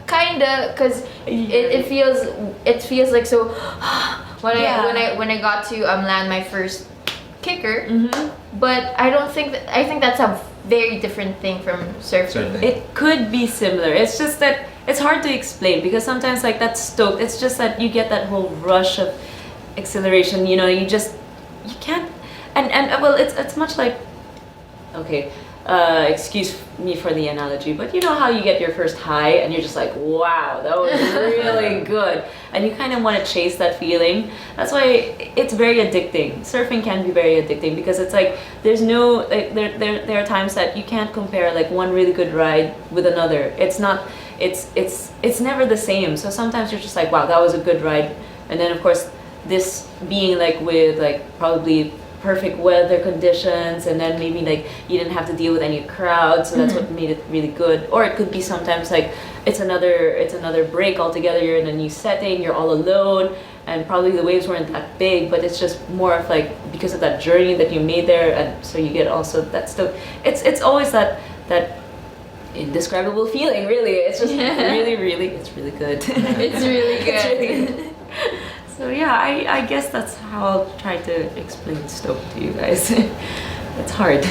kinda, cause it feels like so. when I got to land my first kicker, but I think that's a very different thing from surfing. It could be similar. It's just that it's hard to explain, because sometimes like that stoked, it's just that you get that whole rush of exhilaration, you know, you can't, and well, it's much like, okay, excuse me for the analogy, but you know how you get your first high and you're just like, wow, that was really good, and you kind of want to chase that feeling. That's why it's very addicting. Surfing can be very addicting, because it's like there's no like there are times that you can't compare like one really good ride with another. It's never the same. So sometimes you're just like, wow, that was a good ride, and then of course this being like with like probably perfect weather conditions, and then maybe like you didn't have to deal with any crowds, so that's what made it really good. Or it could be sometimes like it's another break altogether, you're in a new setting, you're all alone, and probably the waves weren't that big, but it's just more of like because of that journey that you made there, and so you get also that stuff. It's always that indescribable feeling, really. It's just really it's really good. It's really good. It's really good. So yeah, I guess that's how I'll try to explain stoke to you guys. It's hard.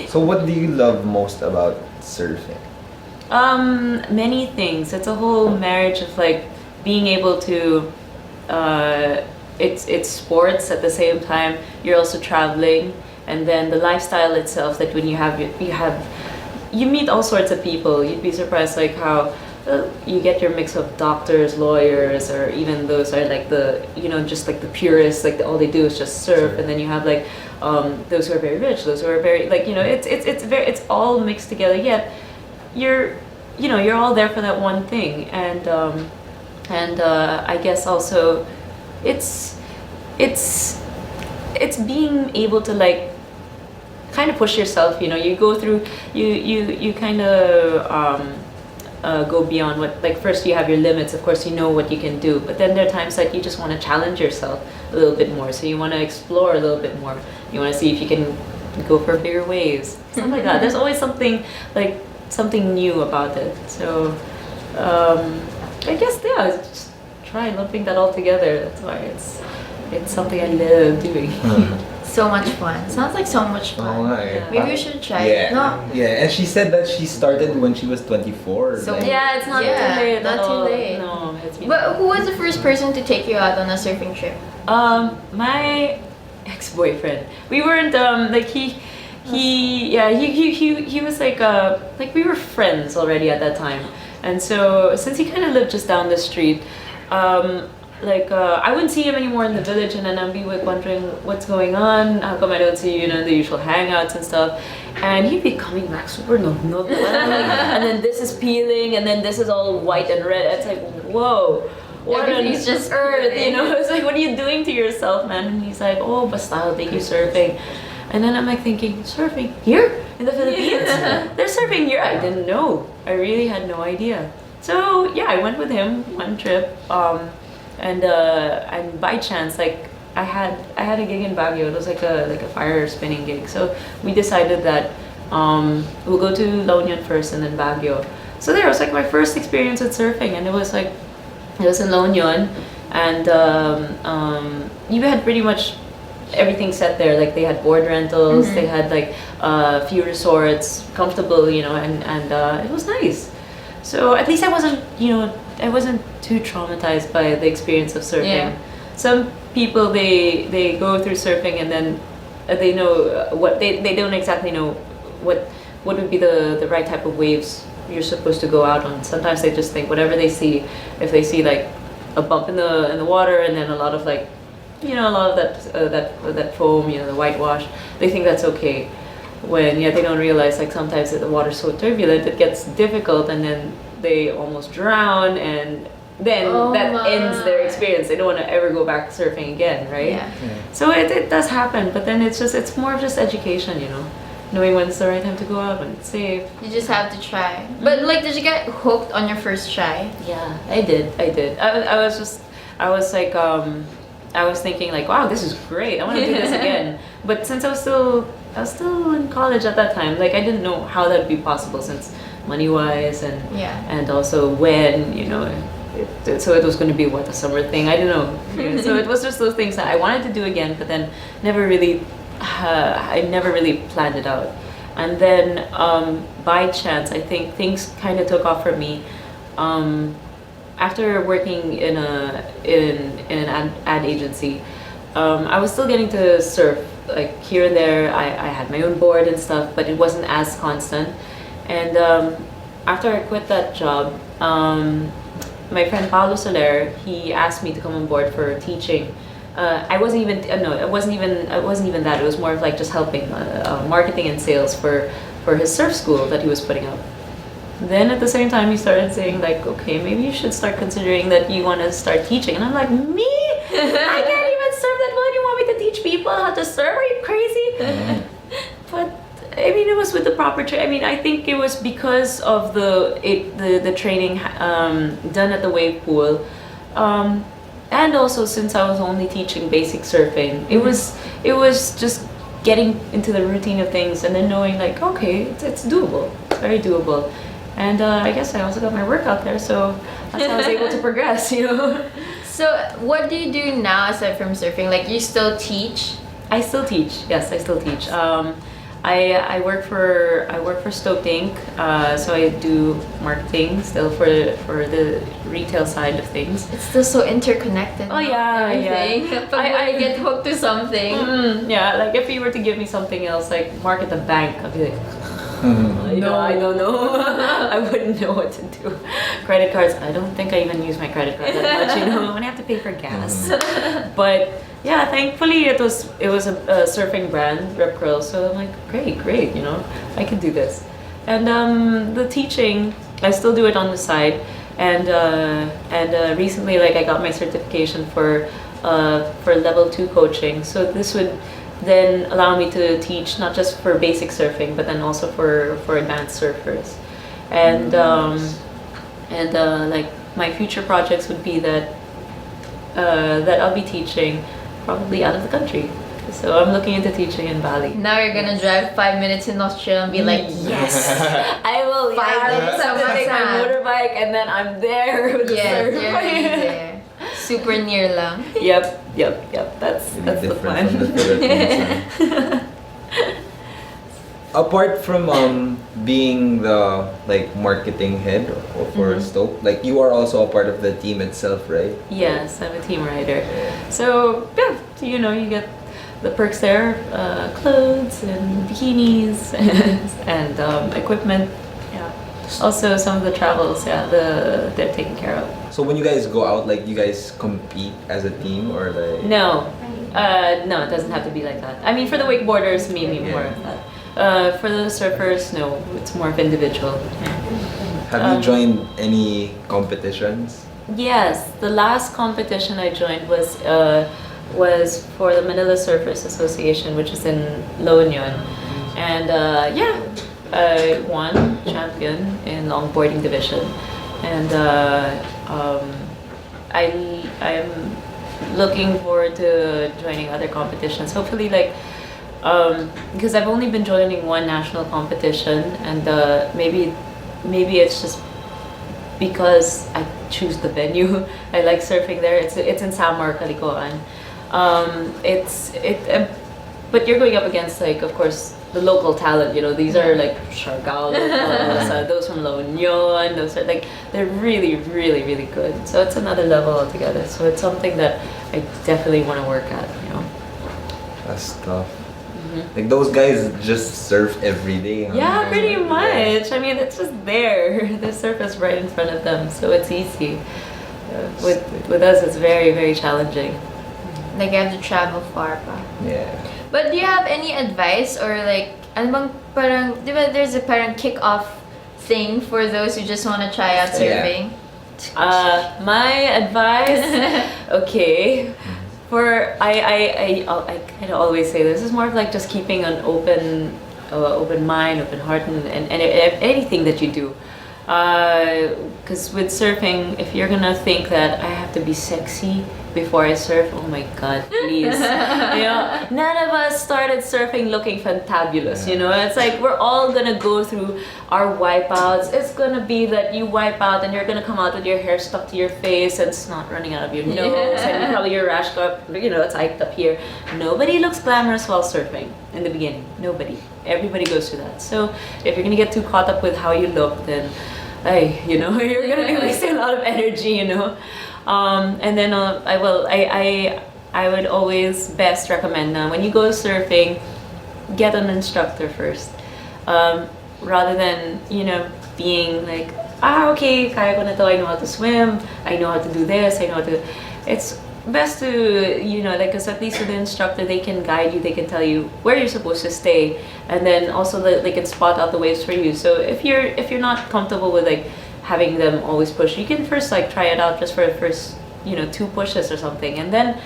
So what do you love most about surfing? Many things. It's a whole marriage of like being able to it's sports at the same time. You're also traveling, and then the lifestyle itself, that when you meet all sorts of people. You'd be surprised like how you get your mix of doctors, lawyers, or even those are like the, you know, just like the purists, like all they do is just surf. And then you have like those who are very rich, those who are very like, you know, it's all mixed together, yet you're all there for that one thing. And I guess also it's being able to like kind of push yourself, you know, you go through, you kind of go beyond what, like first you have your limits, of course you know what you can do, but then there are times that you just want to challenge yourself a little bit more, so you want to explore a little bit more, you want to see if you can go for bigger waves, stuff like that. There's always something like something new about it. So I guess just try lumping that all together. That's why it's something I love doing. So much fun. Sounds like so much fun. Maybe you should try it. No. Yeah, and she said that she started when she was 24. So like- yeah, it's not too late. Not too late. No, it's been But who was the first person to take you out on a surfing trip? my ex-boyfriend. We weren't like he was like we were friends already at that time. And so since he kind of lived just down the street, I wouldn't see him anymore in the village, and then I'd be like wondering what's going on. How come I don't see the usual hangouts and stuff? And he'd be coming back super no, and then this is peeling, and then this is all white and red. It's like, whoa. What on Everything's just earth, peeling. It's like, what are you doing to yourself, man? And he's like, oh, basta, I'll take you surfing. And then I'm like thinking, surfing here in the Philippines? They're surfing here. I didn't know. I really had no idea. So yeah, I went with him one trip, and by chance, like I had a gig in Baguio. It was like a fire spinning gig. So we decided that we'll go to La Union first and then Baguio. So there was like my first experience with surfing, and it was in La Union, and you had pretty much everything set there. Like they had board rentals, they had like a few resorts, comfortable, and it was nice. So at least I wasn't too traumatized by the experience of surfing. Yeah. Some people they go through surfing and then they know what they don't exactly know what would be the right type of waves you're supposed to go out on. Sometimes they just think whatever they see, if they see like a bump in the water and then a lot of like a lot of that foam, the whitewash, they think that's okay. When they don't realize like sometimes that the water's so turbulent it gets difficult, and then they almost drown, and then that ends their experience. They don't want to ever go back surfing again, right? Yeah. So it does happen, but then it's more of just education, knowing when it's the right time to go out, when it's safe. You just have to try. But like, did you get hooked on your first try? Yeah, I did. I was thinking like, wow, this is great. I want to do this again. But since I was still in college at that time, like I didn't know how that would be possible, since money-wise and also when, so it was going to be a summer thing. I don't know. So it was just those things that I wanted to do again, but then I never really planned it out. And then by chance, I think things kind of took off for me. After working in an ad agency, I was still getting to surf like here and there. I had my own board and stuff, but it wasn't as constant. And after I quit that job, my friend Paulo Soler, he asked me to come on board for teaching. It wasn't even that. It was more of like just helping marketing and sales for his surf school that he was putting up. Then at the same time, he started saying like, okay, maybe you should start considering that you want to start teaching. And I'm like, me? I can't even surf that well. You want me to teach people how to surf? Are you crazy? But I mean, it was with the proper training. I mean, I think it was because of the training done at the wave pool, and also since I was only teaching basic surfing, it was just getting into the routine of things and then knowing like, okay, it's doable. It's very doable. And I guess I also got my work out there, so that's how I was able to progress, So what do you do now aside from surfing? Like, you still teach? I still teach. Yes, I still teach. I work for Stoked Inc. So I do marketing still for the retail side of things. It's still so interconnected. Oh yeah, everything. yeah. I get hooked to something. Yeah, like if you were to give me something else, like market a bank, I'd be like, I don't know. I wouldn't know what to do. Credit cards, I don't think I even use my credit card that much, when I have to pay for gas. But yeah, thankfully it was a surfing brand, Rep Curl, so I'm like, great, I can do this. And the teaching, I still do it on the side, and recently, like, I got my certification for level 2 coaching, so this would then allow me to teach not just for basic surfing, but then also for advanced surfers. And like my future projects would be that I'll be teaching probably out of the country. So I'm looking into teaching in Bali. Now you're gonna drive 5 minutes in Australia and be like, yes! I will. Yeah, 5 I minutes just have to take my outside. motorbike and then I'm there with the Yes, surf. you're really there. Super near lang. Yep. That's Really the different plan. from the Philippines. Apart from being the like marketing head for Stoke, like you are also a part of the team itself, right? Yes, I'm a team rider. So yeah, you know, you get the perks there, clothes and bikinis and equipment. Yeah. Also some of the travels, they're taken care of. So when you guys go out, like you guys compete as a team or like? No, no, it doesn't have to be like that. I mean, for the wakeboarders, maybe more of that. For the surfers, no, it's more of individual. Have you joined any competitions? Yes, the last competition I joined was for the Manila Surfers Association, which is in La Union, and I won champion in longboarding division, and I'm looking forward to joining other competitions. Hopefully, like. Because I've only been joining one national competition, and maybe it's just because I choose the venue. I like surfing there. It's in Samar, Caloocan. But you're going up against, like, of course, the local talent. You know, these are like Siargao locals, those from La Union. Those are like they're really, really, really good. So it's another level altogether. So it's something that I definitely want to work at. You know. That's tough. Like those guys just surf every day. Huh? Yeah, pretty much. I mean, it's just there. The surf is right in front of them, so it's easy. With us, it's very, very challenging. Like you have to travel far pa. Yeah. But do you have any advice or like, ano bang parang, di ba there's a parang kick-off thing for those who just want to try out surfing? My advice, okay. I kind of always say this is more of like just keeping an open mind, open heart, and anything that you do. Because with surfing, if you're gonna think that I have to be sexy before I surf, oh my god, please. You know, none of us started surfing looking fantabulous, you know? It's like we're all gonna go through our wipeouts. It's gonna be that you wipe out and you're gonna come out with your hair stuck to your face and snot running out of your nose, and probably your rash got, you know, it's hiked up here. Nobody looks glamorous while surfing in the beginning. Nobody. Everybody goes through that. So if you're gonna get too caught up with how you look, then you know, you're gonna be wasting a lot of energy, you know. And then I would always best recommend when you go surfing, get an instructor first, rather than, you know, being like, okay, kaya ko na to, I know how to swim, I know how to do this, I know how to. It's best to, you know, like, because at least with the instructor, they can guide you, they can tell you where you're supposed to stay, and then also they can spot out the waves for you. So if you're not comfortable with like having them always push, you can first like try it out just for the first, you know, 2 pushes or something, and then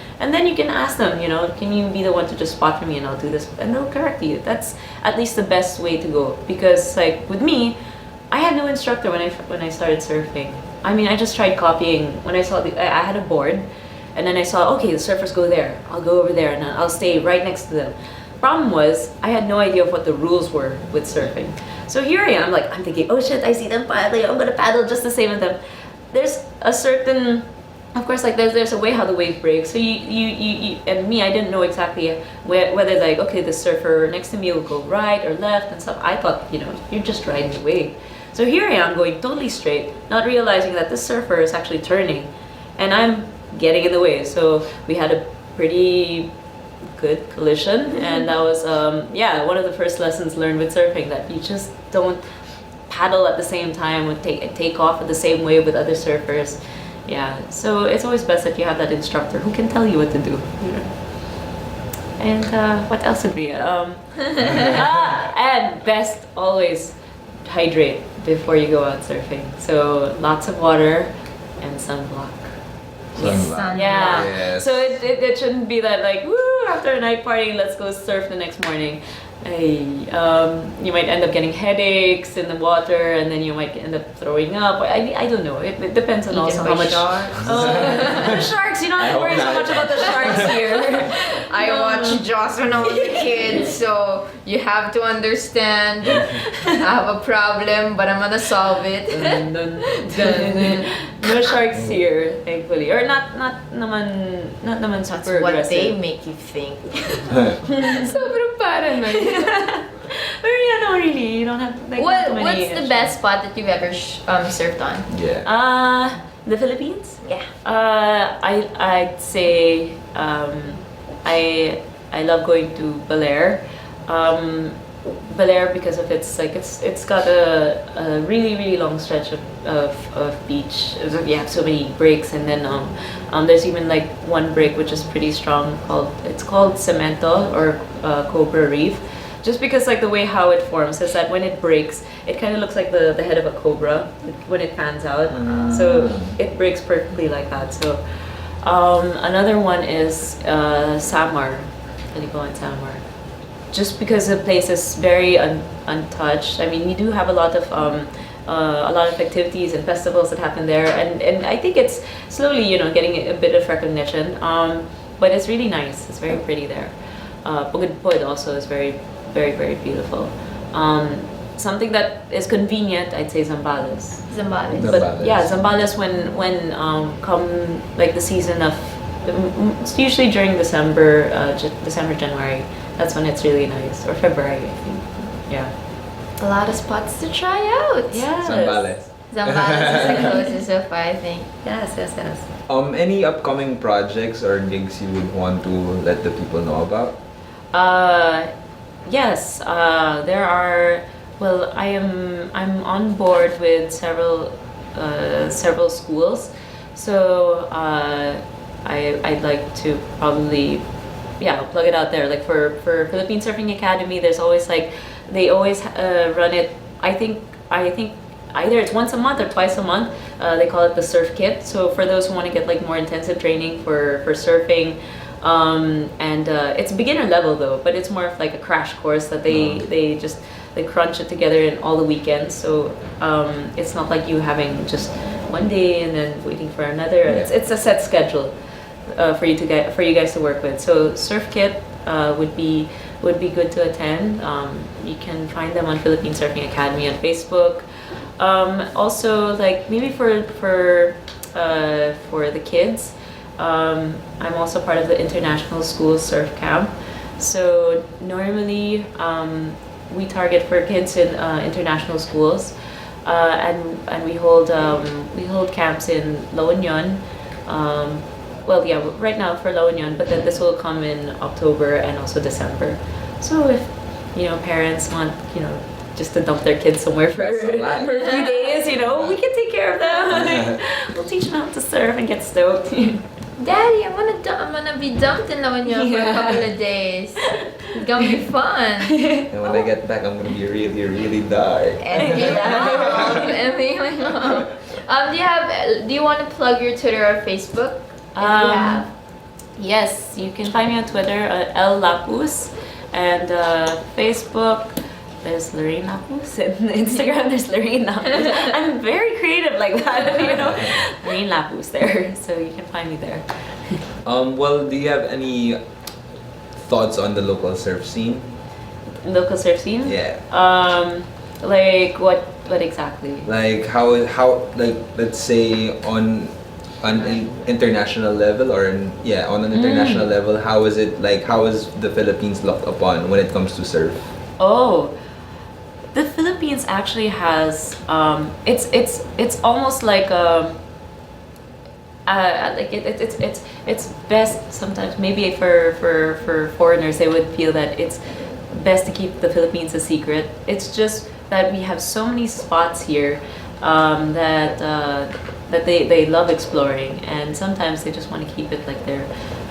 you can ask them, you know, can you be the one to just spot for me and I'll do this, and they'll correct you. That's at least the best way to go, because like with me, I had no instructor when I started surfing. I mean, I just tried copying. When I saw I had a board, and then I saw, okay, the surfers go there, I'll go over there and I'll stay right next to them. Problem was, I had no idea of what the rules were with surfing. So here I am, like, I'm thinking, oh shit, I see them paddling, I'm gonna paddle just the same as them. There's a certain, of course, like there's a way how the wave breaks. So you and me, I didn't know exactly whether like, okay, the surfer next to me will go right or left and stuff. I thought, you know, you're just riding the wave. So here I am going totally straight, not realizing that the surfer is actually turning, and I'm getting in the way. So we had a pretty good collision, and that was one of the first lessons learned with surfing, that you just don't paddle at the same time or take off at the same wave with other surfers. Yeah, so it's always best that you have that instructor who can tell you what to do. And what else would be and best, always hydrate before you go out surfing. So lots of water and sunblock. Yeah. Yes. So it shouldn't be that like, woo, after a night party, let's go surf the next morning. You might end up getting headaches in the water, and then you might end up throwing up. I don't know. It depends on also how much. The sharks. You don't have to worry so much about the sharks here. I watched Jaws when I was a kid, so you have to understand. I have a problem, but I'm gonna solve it. No sharks here, thankfully. Or not naman That's super what aggressive. they make you think. Sobrang paranoid. But yeah, no, really. You don't have like not too many What's the issues. best spot that you've ever surfed on? Yeah. The Philippines? Yeah. I'd say I love going to Belair. Belair because of it's got a really long stretch of beach. You have so many breaks, and then there's even like one break which is pretty strong called Cemento or Cobra Reef. Just because like the way how it forms is that when it breaks, it kind of looks like the head of a cobra when it pans out. So it breaks perfectly like that. So another one is Samar, Talibo and Samar. Just because the place is very untouched. I mean, we do have a lot of activities and festivals that happen there, and I think it's slowly getting a bit of recognition. But it's really nice. It's very pretty there. Pugudpod also is very beautiful. Something that is convenient, I'd say Zambales. Zambales. But yeah, Zambales when come like the season of it's usually during December, January. That's when it's really nice, or February, I think. Yeah. A lot of spots to try out. Yes. Zambales. Zambales is the closest so far, I think. Yes. Any upcoming projects or gigs you would want to let the people know about? Yes. There are. Well, I'm on board with several schools, so I'd like to probably plug it out there. Like for Philippine Surfing Academy, there's always they always run it. I think either it's once a month or twice a month. They call it the Surf Kit. So for those who want to get like more intensive training for surfing, and it's beginner level though, but it's more of like a crash course that they crunch it together in all the weekends. So it's not like you having just one day and then waiting for another. Yeah. It's a set schedule for you guys to work with. So Surf Kit would be good to attend. You can find them on Philippine Surfing Academy on Facebook. Also, like maybe for the kids, I'm also part of the International School Surf Camp. So normally we target for kids in international schools, and we hold camps in La Union. Right now for La Union, but then this will come in October and also December. So if parents want just to dump their kids somewhere for a few days, we can take care of them. We'll teach them how to surf and get stoked. Daddy, I'm gonna be dumped in La Union for a couple of days. It's gonna be fun. And when I get back, I'm gonna be really dark. And be like, Mom. Do you want to plug your Twitter or Facebook? If you have. Yes, you can find me on Twitter L Lapus, and Facebook there's Lorraine Lapus, and Instagram there's Lorraine Lapus. I'm very creative like that, Lorraine Lapus there, so you can find me there. Well, do you have any thoughts on the local surf scene? Local surf scene? Yeah. Like what exactly? Like how like let's say on an international level or on an international level, how is it like? How is the Philippines looked upon when it comes to surf? Oh, the Philippines actually has it's almost like it's best sometimes. Maybe for foreigners, they would feel that it's best to keep the Philippines a secret. It's just that we have so many spots here that they love exploring, and sometimes they just want to keep it like their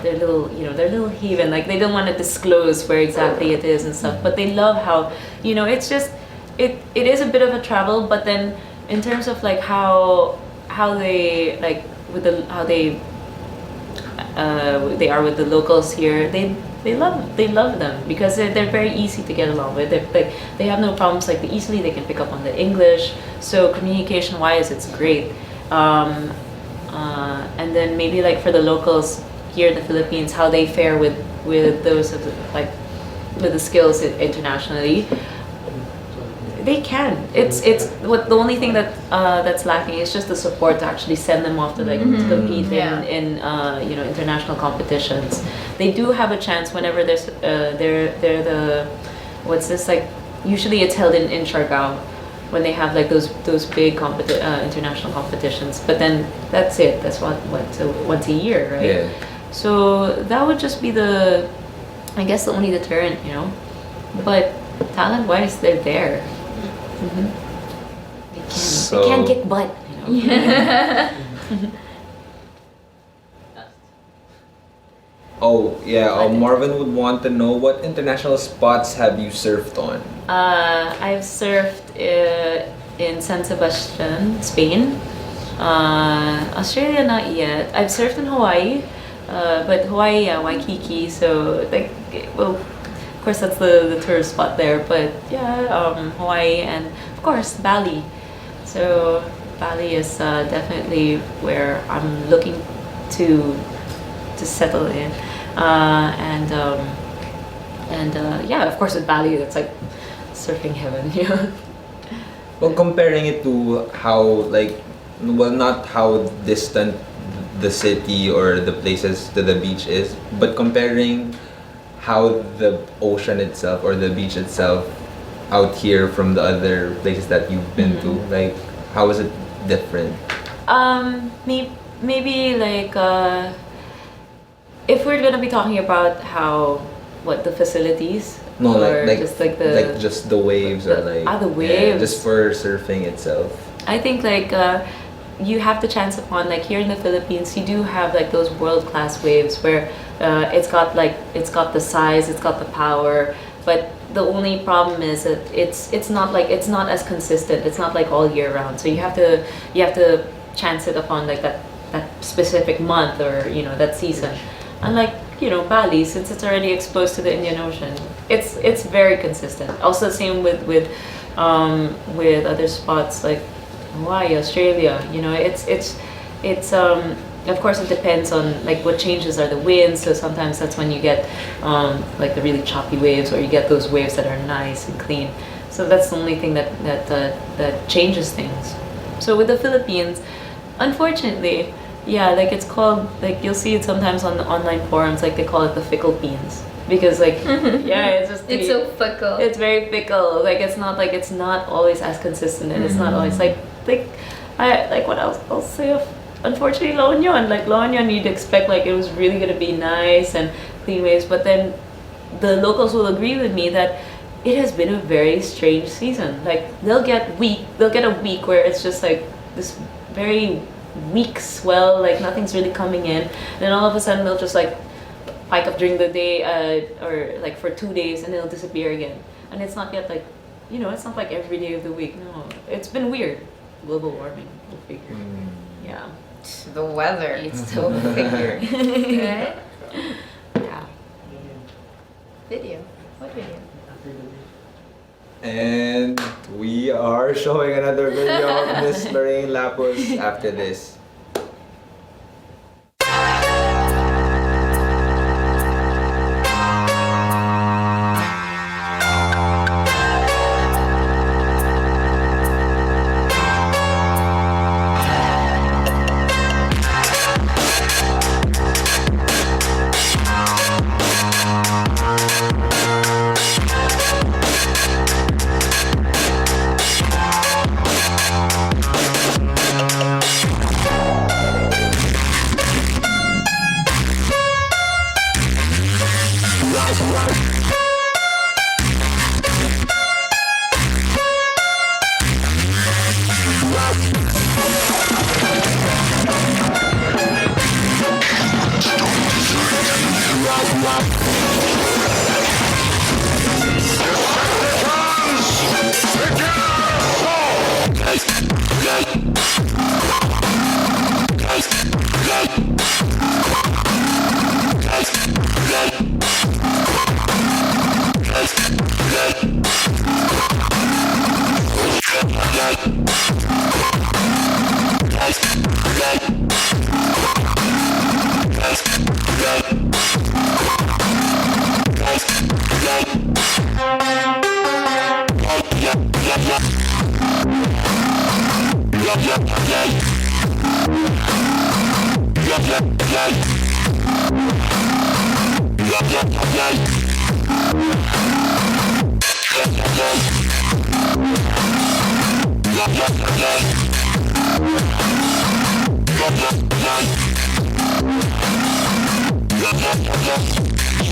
little haven. Like they don't want to disclose where exactly it is and stuff, but they love how it's just it is a bit of a travel. But then in terms of like how they like with how they are with the locals here, they love them because they're very easy to get along with. They have no problems. Like easily they can pick up on the English. So communication wise, it's great. And then maybe like for the locals, here in the Philippines, how they fare with those of the, like with the skills internationally. They can. It's what the only thing that that's lacking is just the support to actually send them off to like to compete in international competitions. They do have a chance whenever there's they're the what's this like usually it's held in Siargao when they have like those big international competitions. But then that's it. That's once a year, right? Yeah. So that would just be I guess the only deterrent, But talent-wise, they're there. Mm-hmm. They can kick butt. Oh yeah, Marvin would want to know what international spots have you surfed on? I've surfed in San Sebastian, Spain. Australia, not yet. I've surfed in Hawaii, but Hawaii, Waikiki. So like, well, of course that's the tourist spot there. But yeah, Hawaii and of course Bali. So Bali is definitely where I'm looking to settle in, yeah, of course with Bali, that's like surfing heaven. Well, comparing it to how not how distant the city or the places to the beach is, but comparing how the ocean itself or the beach itself out here from the other places that you've been to, like how is it different? Maybe like if we're gonna be talking about the facilities, No, or like just like just the waves or like the waves, just for surfing itself. I think like you have the chance upon like here in the Philippines, you do have like those world-class waves where it's got the size, it's got the power, but the only problem is that it's not as consistent. It's not like all year round. So you have to chance it upon like that specific month or that season. Unlike Bali, since it's already exposed to the Indian Ocean, it's very consistent. Also same with other spots like Hawaii, Australia. It's of course it depends on like what changes are the winds. So sometimes that's when you get like the really choppy waves, or you get those waves that are nice and clean. So that's the only thing that changes things. So with the Philippines, unfortunately, yeah, like it's called, like you'll see it sometimes on the online forums, like they call it the fickle beans, because like yeah, it's just It's so fickle. it's very fickle. Like it's not always as consistent, and it's not always like what else I'll say of, unfortunately, La Union, you'd expect like it was really gonna be nice and clean waves, but then the locals will agree with me that it has been a very strange season. Like they'll get a week where it's just like this very weak swell, like nothing's really coming in, and then all of a sudden they'll just like spike up during the day or like for 2 days, and it'll disappear again. And it's not yet like it's not like every day of the week. No, it's been weird. Global warming, go figure. Yeah, The weather. it's so figure. Right? Yeah. Video. What video? And we are showing another video of Miss Lorraine Lapus after this.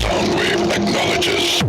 Soundwave acknowledges.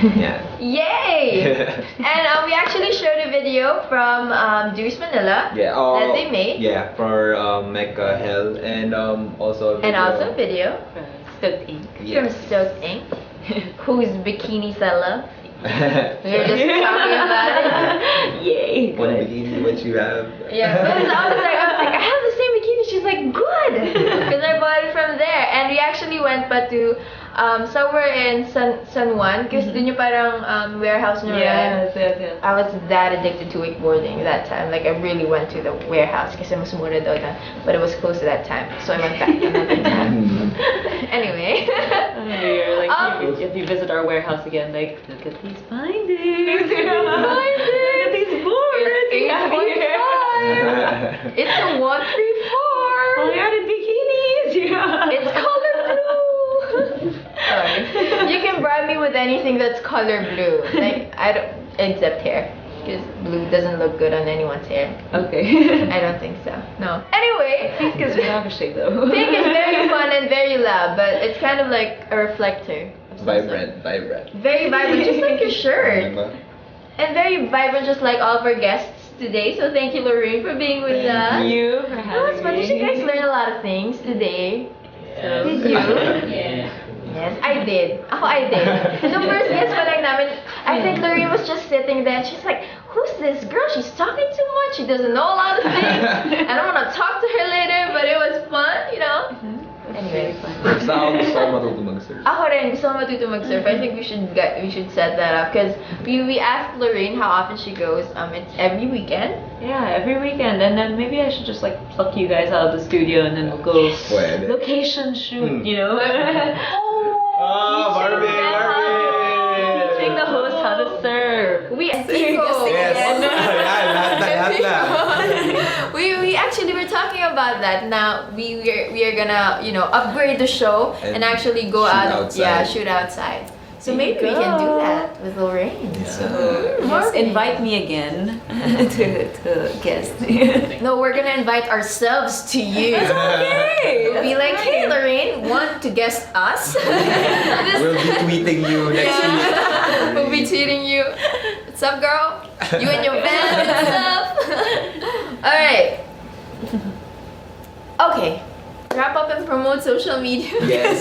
Yeah. Yay! And we actually showed a video from Deuce Manila Yeah. that they made. Yeah, for Mecca Hell and also a And video. also a video Stoked Ink. Yeah. from Stoked Ink, whose bikinis I love. We were just talking about it. Yay! What bikini what you have? Yeah, because I was like, I have the same bikini. She's like, good, because I bought it from there. And we actually went to somewhere in San Juan, because dun yung parang warehouse nyo, right? Yes. I was that addicted to wakeboarding that time. Like, I really went to the warehouse kasi mas mura daw na, but it was closed at that time. So I went back another time. Anyway. You're like, if you visit our warehouse again, like, look at these bindings. Look at these boards. It's a 134. Oh my god, it's bikinis. It's color blue. Sorry. You can bribe me with anything that's color blue. Like, I don't, except hair. Because blue doesn't look good on anyone's hair. Okay. I don't think so. No. Anyway. Pink is ravishing though. Pink is very fun and very loud, but it's kind of like a reflector. of some Vibrant. sort. Very vibrant, just like your shirt. Diba? And very vibrant, just like all of our guests today. So thank you, Lorraine, for being with us. Thank you for That was having fun. me. Did you guys learn a lot of things today? Yeah. Did you? Yeah. Yes, I did. Ako, I did. The first guest pa lang namin, I think Lorraine was just sitting there and she's like, who's this girl? She's talking too much. She doesn't know a lot of things. I don't want to talk to her later, but it was fun, you know? Anyway. Basta ako gusto ko matuto mag-surf. Ako rin, gusto ko matuto mag-surf. I think we should set that up because we asked Lorraine how often she goes. It's every weekend. Yeah, every weekend, and then maybe I should just like pluck you guys out of the studio, and then we'll go Pwede. location shoot, you know? Oh, Barbie! Teaching the host how to surf. We Yes! Ayan, lahat na. we actually were talking about that. Now we are gonna upgrade the show and actually go shoot out. outside. Yeah, shoot outside. So maybe we can do that with Lorraine. So Yes, invite me again to guest. no, we're gonna invite ourselves to you. Okay. We'll be like, hey Lorraine, want to guest us? We'll be tweeting you next week. We'll be tweeting you. What's up, girl? You and your band and stuff. All right. Okay. Wrap up and promote social media. Yes.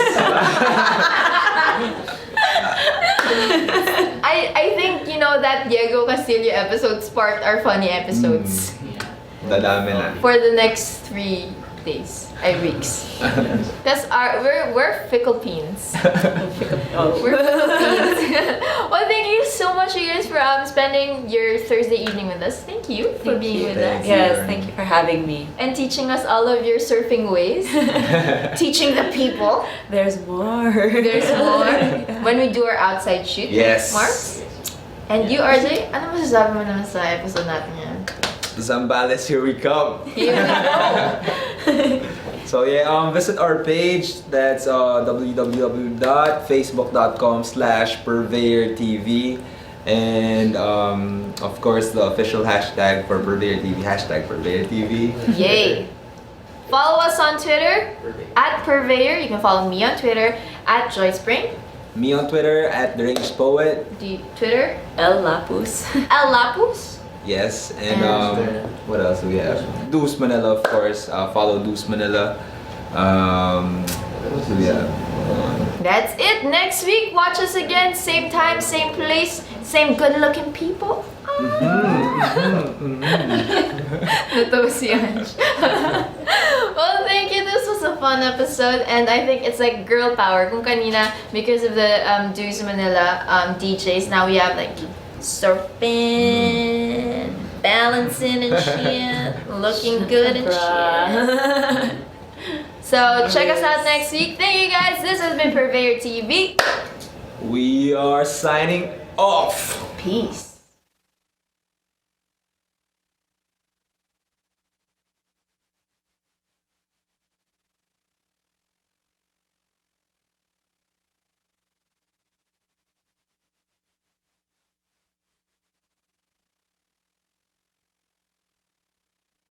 I think that Diego Castillo episode sparked our funny episodes Dadami na. for the next 3 days, weeks. Because we're fickle beans. We're fickle beans. Well, thank you so much, you guys, for spending your Thursday evening with us. Thank you for being with us. Yes, thank you for having me. And teaching us all of your surfing ways. Teaching the people. There's more. There's more. When we do our outside shoot. Yes. Marks. And you, RJ, ano masasabi mo naman sa episode natin yan? Zambales, here we come. Here we go. So yeah, visit our page. That's www.facebook.com/PurveyrTV, and of course the official hashtag for PurveyrTV, #PurveyrTV. Yay! Follow us on Twitter @Purveyor. You can follow me on Twitter @JoySpring. Me on Twitter @TheRangePoet. Twitter L Lapus. Lapus. Yes, and what else do we have? Deuce Manila, of course. Follow Deuce Manila. What else do we have? That's it. Next week, watch us again. Same time, same place, same good-looking people. Natawa si Ange. Well, thank you. This was a fun episode, and I think it's like girl power. Kung kanina, because of the Deuce Manila DJs, now we have like surfing, balancing and shit, looking good and shit. So check us out next week. Thank you guys. This has been PurveyrTV. We are signing off. Peace.